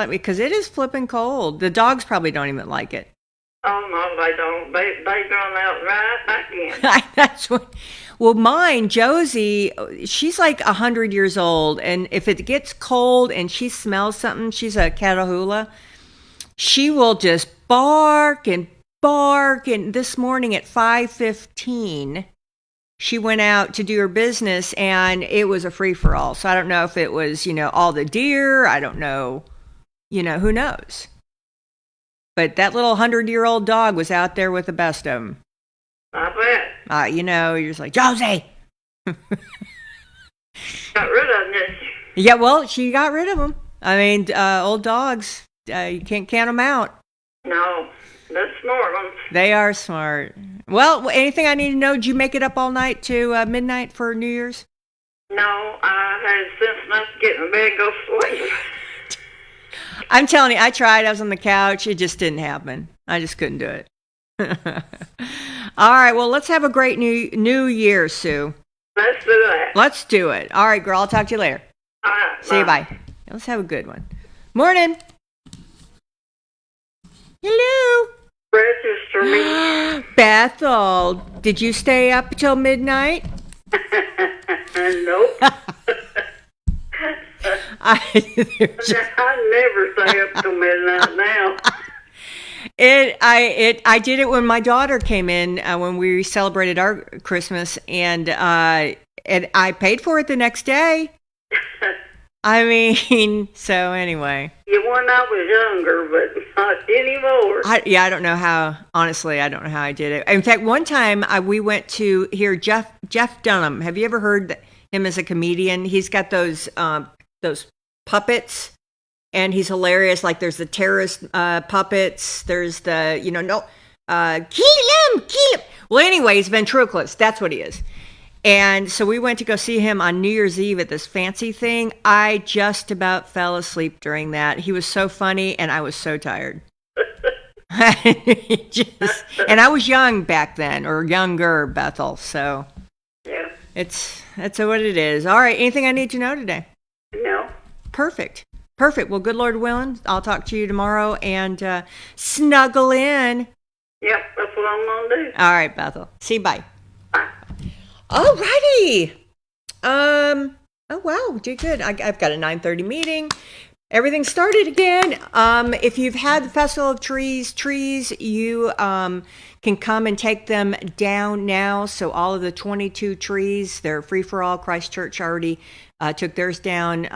Speaker 4: me, because it is flipping cold. The dogs probably don't even like it.
Speaker 19: Oh, no, they don't. They run out right back in.
Speaker 4: That's what. Well, mine, Josie, she's like 100 years old, and if it gets cold and she smells something, she's a Catahoula, she will just bark and bark. And this morning at 5:15, she went out to do her business, and it was a free-for-all. So I don't know if it was, all the deer. I don't know. Who knows? But that little 100-year-old dog was out there with the best of them.
Speaker 19: I bet.
Speaker 4: You're just like, Josie!
Speaker 19: Got rid of them, didn't you?
Speaker 4: Yeah, well, she got rid of them. I mean, old dogs, you can't count them out.
Speaker 19: No, they're smart ones.
Speaker 4: They are smart. Well, anything I need to know? Did you make it up all night to midnight for New Year's?
Speaker 19: No, I had sense enough to get in bed and go to sleep.
Speaker 4: I'm telling you, I tried. I was on the couch. It just didn't happen. I just couldn't do it. All right, well, let's have a great new year, Sue.
Speaker 19: Let's do that.
Speaker 4: Let's do it. All right, girl, I'll talk to you later.
Speaker 19: All right.
Speaker 4: See you, bye. Let's have a good one. Morning. Hello.
Speaker 19: Register me.
Speaker 4: Bethel, did you stay up till midnight?
Speaker 19: Nope. I never stay up till midnight now.
Speaker 4: I did it when my daughter came in when we celebrated our Christmas, and I paid for it the next day. I mean, so anyway.
Speaker 19: Yeah, when I was younger, but not anymore.
Speaker 4: I don't know how. Honestly, I don't know how I did it. In fact, one time we went to hear Jeff Dunham. Have you ever heard him as a comedian? He's got those puppets. And he's hilarious. Like there's the terrorist puppets. There's the, kill him. Well, anyway, he's ventriloquist. That's what he is. And so we went to go see him on New Year's Eve at this fancy thing. I just about fell asleep during that. He was so funny, and I was so tired. And I was young back then, or younger, Bethel. So
Speaker 19: yeah,
Speaker 4: that's what it is. All right. Anything I need to know today?
Speaker 19: No.
Speaker 4: Perfect. Well, good Lord willing, I'll talk to you tomorrow and snuggle in.
Speaker 19: Yep, that's what I'm going to do.
Speaker 4: All right, Bethel. See you, bye. All righty. Oh, wow. Did good. I've got a 9:30 meeting. Everything started again. If you've had the Festival of Trees, you can come and take them down now. So all of the 22 trees, they're free for all. Christchurch already took theirs down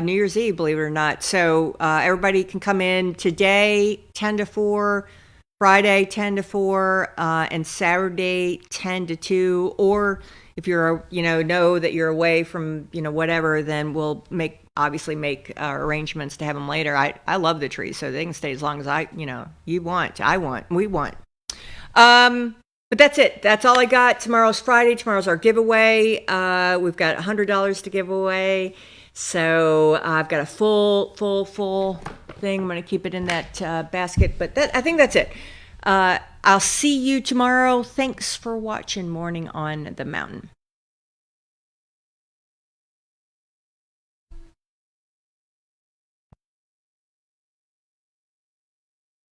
Speaker 4: New Year's Eve, believe it or not. So everybody can come in today, 10 to 4, Friday, 10 to 4, and Saturday, 10 to 2. Or if you're, know that you're away from, whatever, then we'll obviously make arrangements to have them later. I love the trees, so they can stay as long as we want. But that's it. That's all I got. Tomorrow's Friday. Tomorrow's our giveaway. We've got $100 to give away. So I've got a full thing. I'm going to keep it in that basket. But I think that's it. I'll see you tomorrow. Thanks for watching Morning on the Mountain.